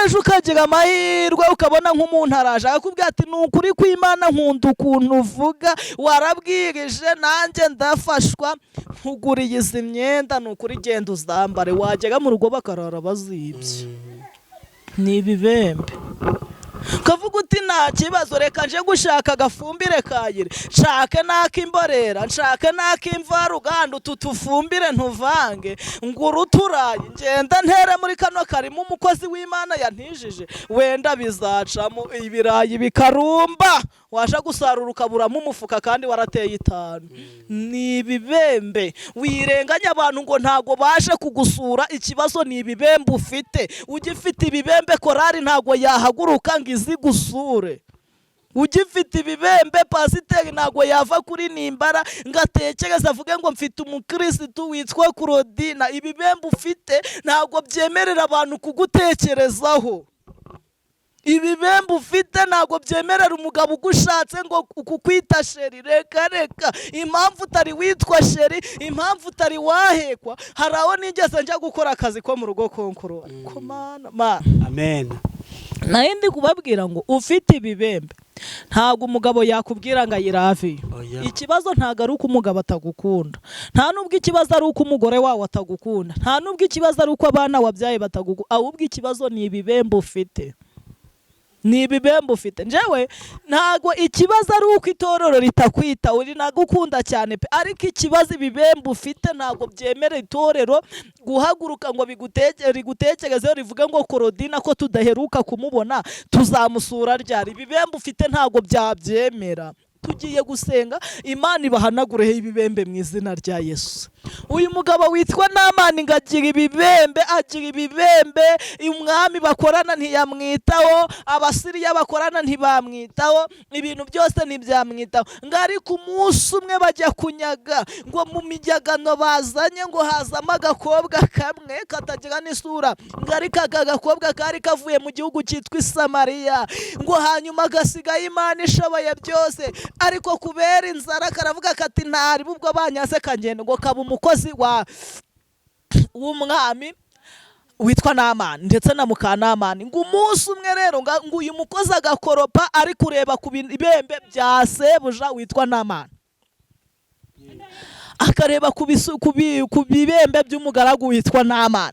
ejo ukagira amahirwe ukabona nk'umuntu araje akakubwira ati nukuri kw'Imana nkunda ukuntu uvuga warabwirije nanjye ndafashwa nkuguriye izi myenda nukuri genda uzambare wagera mu rugo bakarara bazibye ni ibibembe ukavuga uti nta kibazo reka nje gushaka agafumbire kayire nshake n'ak'imborera nshake n'ak'imvaruganda utu tufumbire ntuvange ngura uturayi ngenda ntere muri kano karimo umukozi w'Imana yantijije wenda bizacamo ibirayi bikarumba waje gusarura ukaburamo umufuka kandi warateye 5 ni ibibembe wirenganya abantu ngo ntago baje kugusura ikibazo ni ibibembe ufite ugifite ibibembe korari ntago yahaguruka ngizi gusure ugifite ibibembe pasiteri ntago yava kuri nimbara ngatekereza avuge ngo mfite umukristo witwa Claudine ibibembe ufite ntago byemerera abantu kugutekerezaho ibibembe ufite ntago byemerera umugabo ugushatse ngo kukwita sheri reka impamvu utari witwa sheri impamvu utari wahekwa hari aho nigeze njya gukora akazi ko mu rugo konkoro komana amen nayindi kubabwira ngo ufite ibibembe ntago umugabo yakubwira ngo ayiravi ikibazo ntago ari uko umugabo atagukunda nta nubwo ikibazo ari uko umugore wawe atagukunda nta nubwo ikibazo ari uko abana wabyaye batagukunda ahubwo ikibazo ni ibibembe ufite ni ibibembe ufite njyewe ntago ikibazo ari uko itorero ritakwita uri nagukunda cyane pe ariko ikibazo ibibembe ufite ntago byemera itorero guhaguruka ngo bigutekerezeho rivuga ngo Claudine ko tudaheruka kumubona tuzamusura ryari ibibembe ufite ntago byabyemera tugiye gusenga Imana ibahanagureho ibibembe mu izina rya Yesu uyu mugabo witwa Namani ngagira ibibembe agira ibibembe umwami bakorana ntiyamwitaho abasiriya bakorana ntibamwitaho ibintu byose ntibyamwitaho ngari ku munsi umwe bajya kunyaga ngo mu mijyagano bazanye ngo hazamo agakobwa kamwe katagira n'isura ngari kagakobwa kari kavuye mu gihugu cyitwa Samariya ngo hanyuma gasigaye Imana ishoboye byose ariko kubera inzara karavuga kati ntari bubwo banyase kangenda ngo kaba umukozi w'umwami witwa Namani ndetse na Mukanamani ngo umunsi umwe rero ngo uyu mukozi agakoropa ari kureba ku bibembe bya sebuja witwa Namani akareba ku bibembe by'umugaragu witwa Namani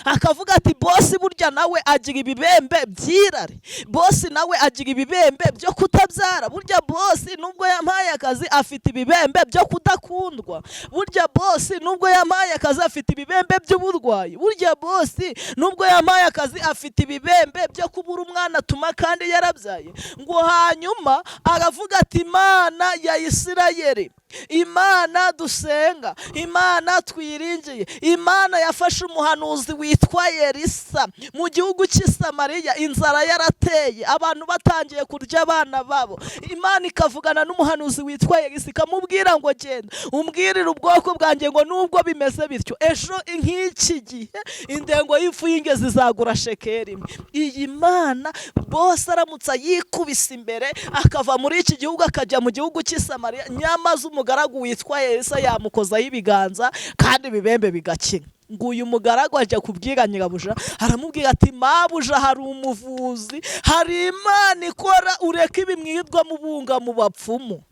akavuga ati bosi burya nawe agira ibibembe byirare bosi nawe agira ibibembe byo kutabyara burya bosi nubwo yampaye akazi afite ibibembe byo kudakundwa burya bosi nubwo yampaye akazi afite ibibembe by'uburwayi burya bosi nubwo yampaye akazi afite ibibembe byo kubura umwana atuma kandi yarabyaye ngo hanyuma aravuga ati Imana ya Isirayeli Imana dusenga Imana twiringiye Imana yafashe umuhanuzi witwa Elisa mu gihugu cy'Isamariya inzara yarateye abantu batangiye kurya abana babo Imana ikavugana n'umuhanuzi witwa Elisa ikamubwira ngo genda umbwirire ubwoko bwanjye ngo nubwo bimeze bityo ejo nk'iki gihe indengo y'ifu y'ingezi zagura shekeri iyi Mana bose aramutsa yikubise imbere akava muri iki gihugu akajya mu gihugu cy'Isamariya nyamaze umugaragu witwa Yose yamukozaho ibiganza kandi ibibembe bigakina ngo uyu mugaragu ajya kubwira nyirabuja aramubwira ati mabuja hari umuvuzi, hari Imana ikora ureka ibimwirwa mubunga mu bapfumu,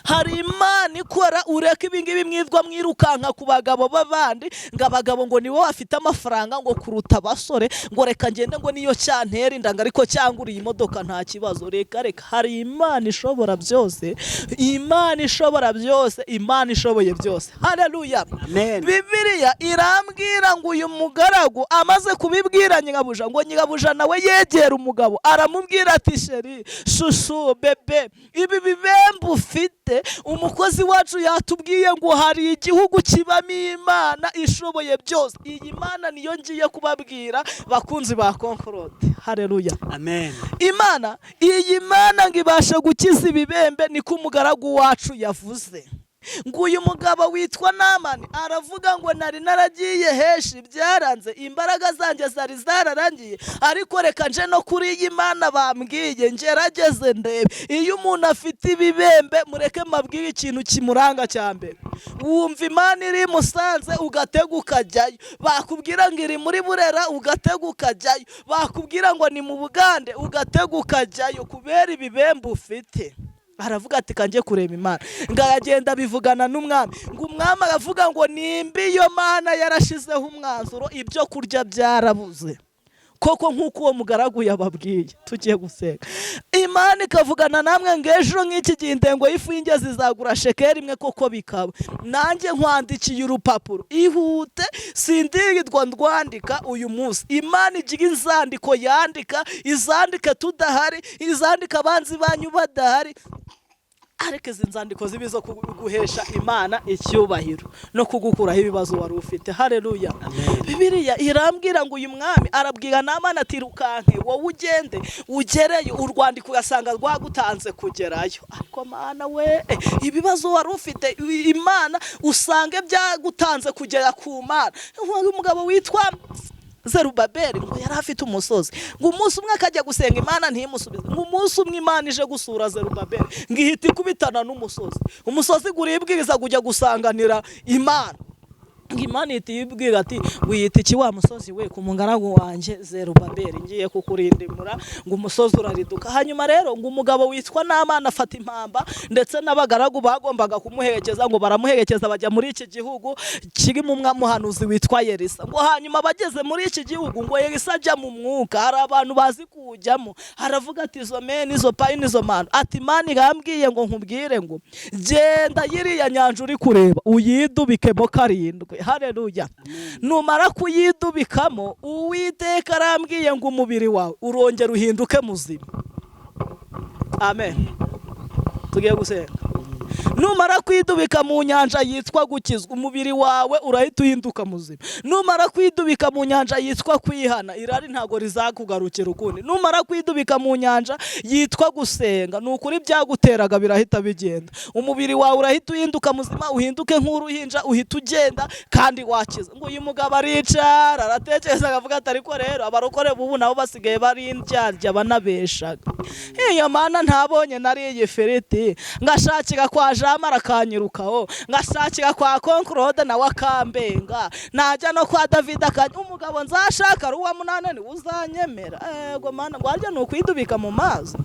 hari Imana ikora ureka ibingibi mwirwa mwirukanka ku bagabo b'abandi, ngo abagabo ngo nibo bafite amafaranga ngo kuruta abasore, ngo reka ngende ngo niyo cyantera indanga ariko cyangwa uriye imodoka nta kibazo. Reka hari Imana ishobora byose, Imana ishobora byose, Imana ishoboye byose. Haleluya. Bibiliya irambwira ngo uyu mugaragu amaze kubibwira nyirabuja, ngo nyirabuja nawe yegera umugabo aramubwira ati sheri shushu bebe ibi bibembe ufite umukozi wacu yatubwiye ngo hari igihugu kibamo Imana ishoboye byose. Iyi Mana niyo ngiye kubabwira bakunzi ba Concord. Haleluya. Amen. Imana, iyi Mana ngo ibashe gukiza ibibembe, niko umugaragu wacu yavuze. Ngo uyu mugabo witwa Namani aravuga ngo nari naragiye heshi byaranze, imbaraga zanjye zari zararangiye, ariko reka nje no kuri iyi Mana bambwiye ngerageze ndebe. Iyo umuntu afite ibibembe mureke mabwire ikintu kimuranga cya mbere. Wumva Imana iri Musanze ugatega ukajyayo, bakubwira ngo iri muri Burera ugatega ukajyayo, bakubwira ngo ni mu Bugande ugatega ukajyayo kubera ibibembe ufite. Aravuga ati kanje kureba Imana, ngagenda bivugana n'umwami, ngo umwami aravuga ngo nimba iyo Mana yarashizeho umwanzuro ibyo kurya byarabuze koko nk'uko uwo mugaragu yababwiye. Tugiye gusenga, Imana ikavugana namwe ngo ejo nk'iki gihe intengo y'ifu y'ingezi zizagura shekeri imwe, koko bikaba. Nanjye nkwandikiye urupapuro, ihute sindiridwa ndwandika uyu munsi. Imana igira inzandiko yandika, izandike tudahari, izandika abanzi banyu badahari, ariko izi nzandiko zibi zo kuguhesha Imana icyubahiro no kugukuraho ibibazo wari ufite. Haleluya. Bibiliya irambwira ngo uyu mwami arabwira Namani ati rukanke wowe ugende ugereyo, urwandiko ugasanga rwagutanze kugerayo. Ariko Mana we, ibibazo wari ufite Imana usange byagutanze kugera ku Mana. Umugabo witwa Zerubabeli ngo yari afite umusozi, ngo umunsi umwe akajya gusenga Imana ntimusubize, ngo umunsi umwe Imana ije gusura Zerubabeli ngo ihita ikubitana n'umusozi, umusozi uribwiriza kujya gusanganira Imana. Imana itibwira ati wiyita iki wa musozi we, ku mugaragu wanjye Zerubabeli ngiye kukurindimura, ngo umusozi urariduka. Hanyuma rero ngo umugabo witwa Namani afata impamba ndetse n'abagaragu bagombaga kumuherekeza, ngo baramuherekeza bajya muri iki gihugu kirimo umuhanuzi witwa Yose. Ngo hanyuma bageze muri iki gihugu ngo Yose ajya mu mwuka, hari abantu bazi kujyamo, aravuga ati izo meni izo payini izo mano, ati Imana irambwiye ngo nkubwire ngo genda yiriya nyanja uri kureba uyidubikemo karindwi. Haleluya. Numara kuyidubikamo Uwiteka arambwiye ngo umubiri wawe urongera uhinduke muzima. Amen. Tugiye gusenga. Numara kwidubika mu nyanja yitwa gukizwa, umubiri wawe urahita uhinduka muzima. Numara kwidubika mu nyanja yitwa kwihana, irari ntago rizakugarukira ukundi. Numara kwidubika mu nyanja yitwa gusenga, nukuri byaguteraga birahita bigenda. Umubiri wawe urahita uhinduka muzima, uhinduke nk'uruhinja, uhita ugenda kandi wakiza. Ngo uyu mugabo aricara aratekereza akavuga ati ariko rero abarokore bubu nabo basigaye bari indyarya banabeshaga. Iyo Mana ntabonye nariye fereti ngashakira kwa Jamara kanyirukaho, ngashakira kwa Concord na wakambenga, najya no kwa David akanya. Umugabo nzashaka ari uwa munane ni uzanyemera. Ego Mana ngo arya no kwidubika mu mazi.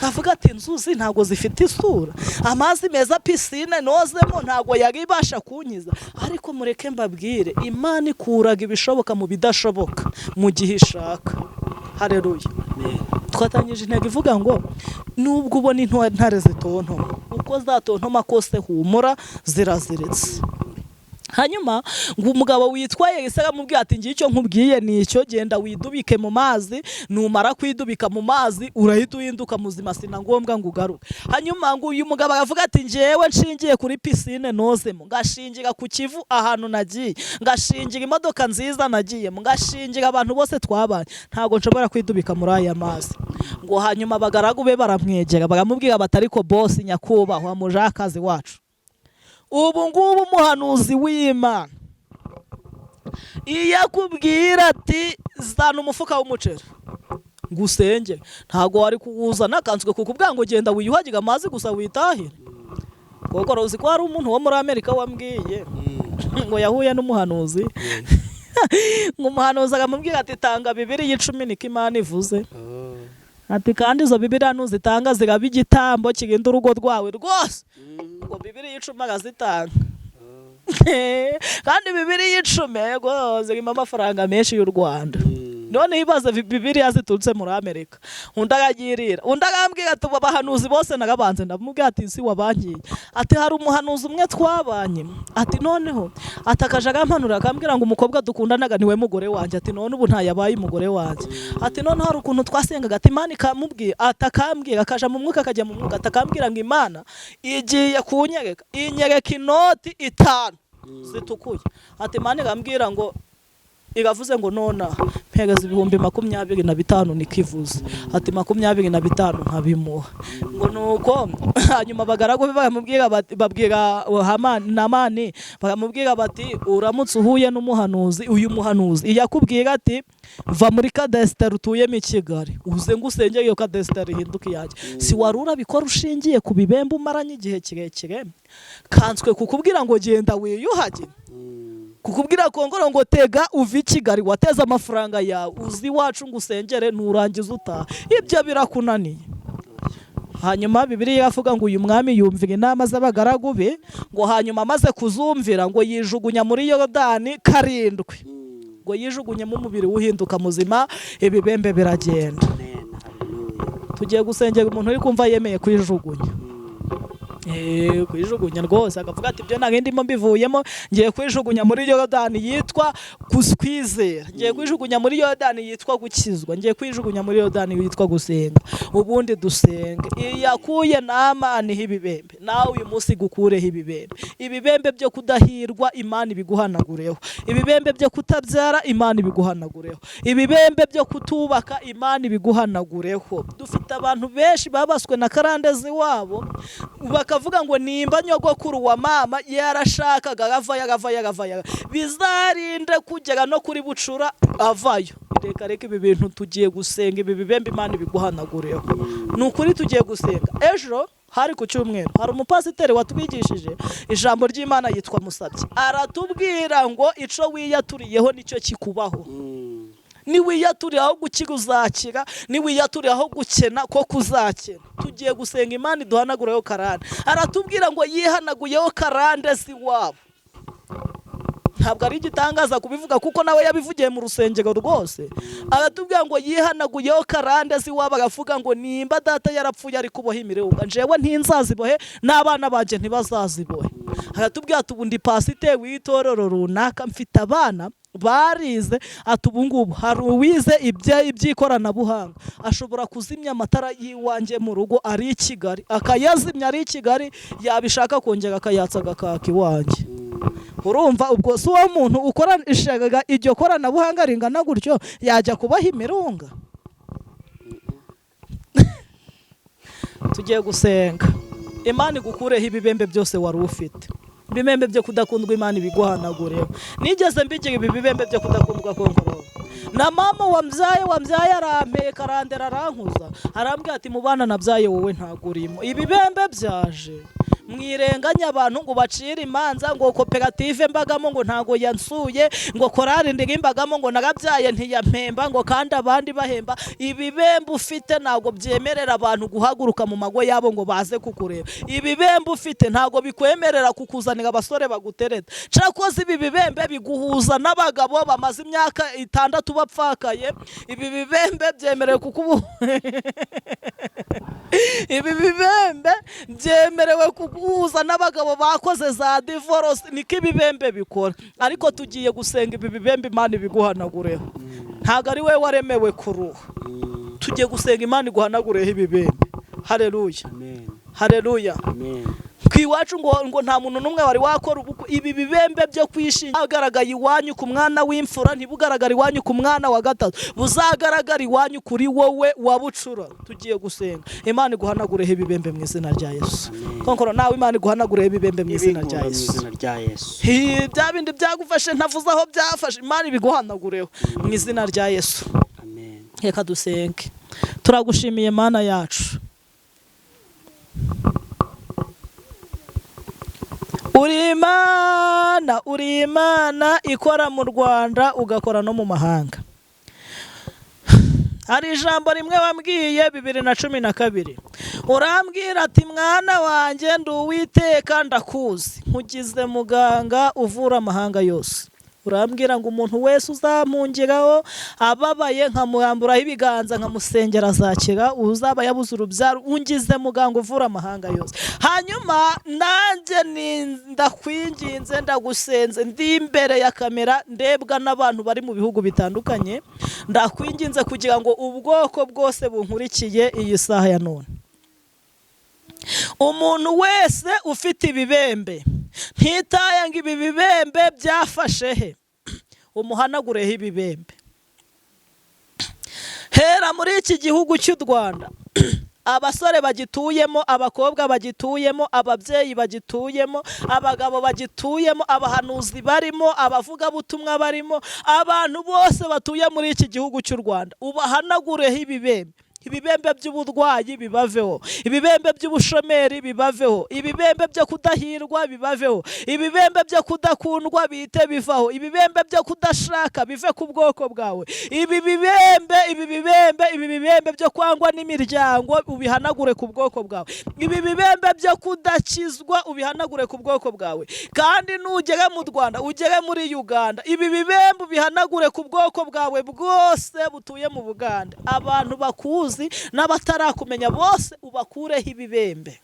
Avuga ati inzuzi ntago zifite isura, amazi meza pisine nozemo ntago yagibasha kunyiza. Ariko mureke mbabwire, Imana ikuraga ibishoboka mu bidashoboka mu gihe ishaka. Haleluya. Twatangije intego ivuga ngo nubwo ubona intare zitontoma, uko zatontoma kose humura ziraziretse. Hanyuma ngo umugabo witwa Yose aramubwira ati ngiye icyo nkubwiye ni icyo, genda widubike mu mazi, numara kwidubika mu mazi urahita uhinduka muzima, sina ngombwa ngo ugaruke. Hanyuma ngo uyu mugabo aravuga ati njyewe nshingiye kuri pisine nozemo, ngashingira ku Kivu ahantu nagiye, ngashingira imodoka nziza nagiyemo, ngashingira abantu bose twabanye, ntago nshobora kwidubika muri aya mazi. Ngo hanyuma abagaragu be baramwegera baramubwira bati ariko boss nyakubahwa mujakazi wacu, ubu ngubu umuhanuzi w'Imana iyo akubwira ati zana umufuka w'umuceri ngusenge, ntago wari kuwuzana akanswe kukubwira ngo genda wiyuhagiga amazi gusa witahire. Koko uzi ko hari umuntu wo muri Amerika wambwiye ngo yahuye n'umuhanuzi ngo umuhanuzi akamubwira ati tanga Bibiliya 10 niko Imana ivuze ati kandi izo Bibiliya nuzitanga ziraba igitambo kirinda urugo rwawe rwose ngo Bibiliya 10 agazitanga kandi Bibiliya 10 ngo zirimo amafaranga menshi y'u Rwanda none ibaze Bibiliya ziturutse muri Amerika undi agagirira undi agambwira ati abahanuzi bose nagabanze ndamubwira ati si wabangiye ati hari umuhanuzi umwe twabanye ati noneho atakaje agampanura akambwira ngo umukobwa dukundanaga niwe mugore wanje ati none ubu ntayabaye umugore wanje ati none hari ukuntu twasengaga ati Imana ikamubwira atakambwira akaja mu mwuka akajya mu mwuka atakambwira ngo Imana igiye kunyereka inyereka inoti 5 zitukuye ati Imana igambwira ngo igavuze ngo nona mpegeza 25,000 nikivuze ati 25 nkabimuha ngo nuko hanyuma bagarago babwira Namani bakamubwira bati uramutse uhuye n'umuhanuzi uyu muhanuzi iyakubwira ati va muri kadesiteri utuyemo i Kigali uze ngo usenge iyo kadesiteri ihinduke yaje si warura bikora ushingiye ku bibembe umaranye igihe kirekire kanswe kukubwira ngo genda wiyuhage kukubwira kongoro ngo tega uvi Kigali wateza amafaranga yawe uzi wacu ngo usengere nurangiza utaha ibyo birakunaniye hanyuma Bibiliya yavuga ngo uyu mwami yumvira inama z'abagaragu be ngo hanyuma amaze kuzumvira ngo yijugunya muri Yorodani 7 ngo yijugunye mu mubiri uhinduka muzima ibibembe biragenda tugiye gusengera umuntu uri kumva yemeye kwijugunya kwijugunya rwose akavuga ati byo nta ndimo mbivuyemo ngiye kwijugunya muri Yorodani yitwa kwizera ngiye kwijugunya muri Yorodani yitwa gukizwa ngiye kwijugunya muri Yorodani yitwa gusenga ubundi dusenga yakuye Namani hibibembe nawe uyu munsi gukureho ibibembe byo kudahirwa Imana ibiguhanagureho ibibembe byo kutabyara Imana ibiguhanagureho ibibembe byo kutubaka Imana ibiguhanagureho dufite abantu benshi babaswe na karandezi wabo bakavuga ngo nimba nyogokuru wa mama yarashakaga agavayo bizarinde kugera no kuri bucura avayo reka ibi bintu tugiye gusenga ibi bibembe Imana ibiguhanagureho nukuri tugiye gusenga ejo hari ku cyumweru hari umupasiteri watwigishije ijambo ry'Imana yitwa Musabyi aratubwira ngo ico wiyaturiyeho nicyo kikubaho niwiyaturiye aho gukira uzakira niwiyaturiye aho gukena ko kuzakena tugiye gusenga Imana iduhanagureho karande aratubwira ngo yihanaguyeho karande si wabo ntabwo ari igitangaza kubivuga kuko nawe yabivugiye mu rusengero rwose aratubwira ngo yihanaguyeho karande si wabo agavuga ngo nimba data yarapfuye ari kuboha imirunga njewe ntinzazibohe n'abana banje ntibazazibohe aratubwira ati ubundi pasiteri w'itorero runaka mfite abana barize ati ubungubu hari uwize iby'ikoranabuhanga ashobora kuzimya amatara y'iwanjye mu rugo ari i Kigali akayazimya ari i Kigali yabishaka kongera akayatsa agakaka iwanjye urumva ubwo si uwo muntu ukoreshaga iryo koranabuhanga ringana gutyo yajya kubaha imirunga tugiye gusenga Imana igukureho ibibembe byose wari ufite ibibembe byo kudakundwa Imana ibiguhanagureho nigeze mbigira ibibembe byo kudakundwa kongoro na mama wambyaye arampeka karandera arankuza arambwira ati mu bana nabyaye wowe ntagurimo ibibembe byaje mwirenganya abantu ngo bacire imanza ngo koperative mbagamo ngo ntago yansuye ngo korari ndigimbagamo ngo nagabyaye ntiyampemba ngo kandi abandi bahemba ibibembe ufite ntago byemerera abantu guhaguruka mu mago yabo ngo baze kukureba ibibembe ufite ntago bikwemerera kukuzanira abasore bagutereta cyakoze ibi bibembe biguhuza n'abagabo bamaze imyaka 6 bapfakaye ibi bibembe byemerewe kukubu ibi bibembe byemerewe kuguhuza n'abagabo bakoze za divorce niko ibibembe bikora ariko tugiye gusenga ibi bibembe Imana ibiguhanagureho ntago ari we waremewe kuruha tugiye gusenga Imana iguhanagureho ibibembe haleluya Amen. haleluya Amen. kwiwacu ngo nta muntu numwe wari wakora ubukwe ibi bibembe byo kwishinja agaragaye iwanyu ku mwana w'imfura ntibugaragara iwanyu ku mwana wa gatatu buzagaragara iwanyu kuri wowe wabucura tugiye gusenga Imana iguhanagureho ibibembe mu izina rya Yesu konkoro nawe Imana iguhanagureho ibibembe mu izina rya Yesu bya bindi byagufashe ntavuze aho byafashe Imana ibiguhanagureho mu izina rya Yesu Amen. reka dusenge turagushimiye Mana yacu uri Imana Mana uri Imana ikora mu Rwanda ugakora no mu mahanga. Hari ijambo rimwe wambwiye 2012 urambwira ati mwana wanjye ndi Uwiteka ndakuzi nkugize muganga uvura amahanga yose. Urambwira ngo umuntu wese uzampungiraho ababaye nkamuhamburaho ibiganza nkamusengera azakira, uzaba yabuze urubyaro ungize muganga uvura amahanga yose. Hanyuma nanjye ndakwinginze ndagusenze ndi imbere ya kamera ndebwa n'abantu bari mu bihugu bitandukanye, ndakwinginze kugira ngo ubwoko bwose bunkurikiye iyi saha ya none, umuntu wese ufite ibibembe ntitaye ngo ibi bibembe byafashe he, umuhanagureho ibibembe. Hera muri iki gihugu cy'u Rwanda abasore bagituyemo, abakobwa bagituyemo, ababyeyi bagituyemo, abagabo bagituyemo, abahanuzi barimo, abavuga butumwa barimo, abantu bose batuye muri iki gihugu cy'u Rwanda ubahanagureho ibibembe. Ibibembe by'uburwayi bibaveho, ibibembe by'ubushomeri bibaveho, ibibembe byo kudahirwa bibaveho, ibibembe byo kudakundwa bite bivaho, ibibembe byo kudashaka bive ku bwoko bwawe, ibi bibembe byo kwangwa n'imiryango ubihanagure ku bwoko bwawe, ibi bibembe byo kudakizwa ubihanagure ku bwoko bwawe. Kandi nugere mu Rwanda ugere muri Uganda, ibi bibembe ubihanagure ku bwoko bwawe bwose butuye mu Buganda. Abantu bakuzi n'abatarakumenya bose ubakureho ibibembe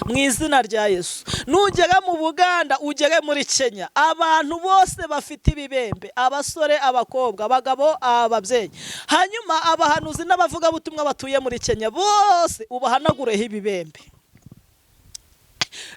mu izina rya Yesu. Nugera mu Buganda ugere muri Kenya, abantu bose bafite ibibembe, abasore, abakobwa, abagabo, ababyeyi, hanyuma abahanuzi n'abavuga butumwa batuye muri Kenya bose ubahanagureho ibibembe.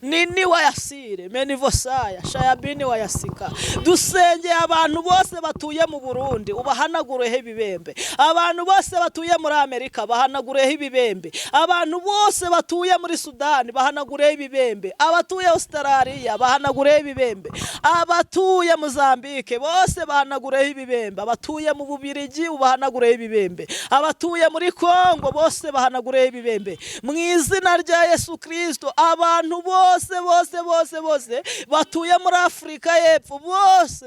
Nini wayasire menivosaya shayabini wayasika. Dusengeye abantu bose batuye mu Burundi ubahanagureho ibibembe, abantu bose batuye muri Amerika bahanagureho ibibembe, abantu bose batuye muri Sudani bahanagureho ibibembe, abatuye Australia bahanagureho ibibembe, abatuye Mozambique bose bahanagureho ibibembe, abatuye mu Bubiligi ubahanagureho ibibembe, abatuye muri Kongo bose bahanagureho ibibembe mu izina rya Yesu Kristo. Abantu bose batuye muri Afrika y'Epfo bose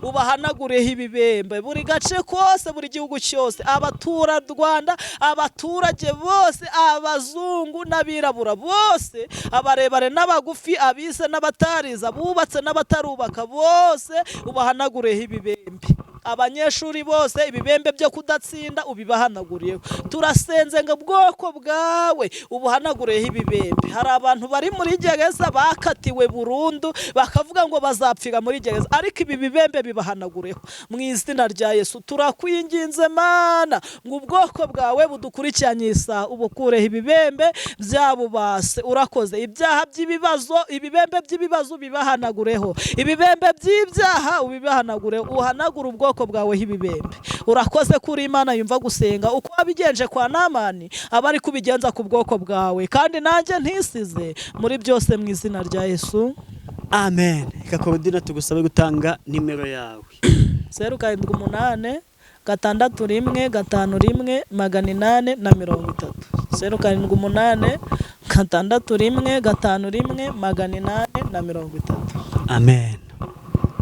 ubahanagureho ibibembe, buri gace kose, buri gihugu cyose, abatura Rwanda, abaturage bose, abazungu n'abirabura bose, abarebare n'abagufi, abize n'abatariza, bubatse n'abatarubaka bose ubahanagureho ibibembe. Abanyeshuri bose ibibembe byo kudatsinda ubibahanaguriyeho. Turasenze ngo bwoko bwawe ubuhanagureho ibibembe. Hari abantu bari muri gereza bakatiwe burundu bakavuga ngo bazapfira muri gereza, ariko ibi bibembe bibahanagureho mu izina rya Yesu. Turakwinginze Mana ngo ubwoko bwawe budukurikiranye isa ubukureho ibibembe byabubase. Urakoze. Ibyaha by'ibibazo, ibibembe by'ibibazo bibahanagureho, ibibembe by'ibyaha ubibahanagureho, uhanagura ubwoko bwawe hibibembe. Urakoze kuri Imana yumva gusenga uko wabigenje kwa Namani abari kubigenza ku bwoko bwawe, kandi nanjye ntisize muri byose mu izina rya Yesu, amen. Claudine tugusabe gutanga nimero yawe. 078 661 501 830. 078 661 501 830. Amen.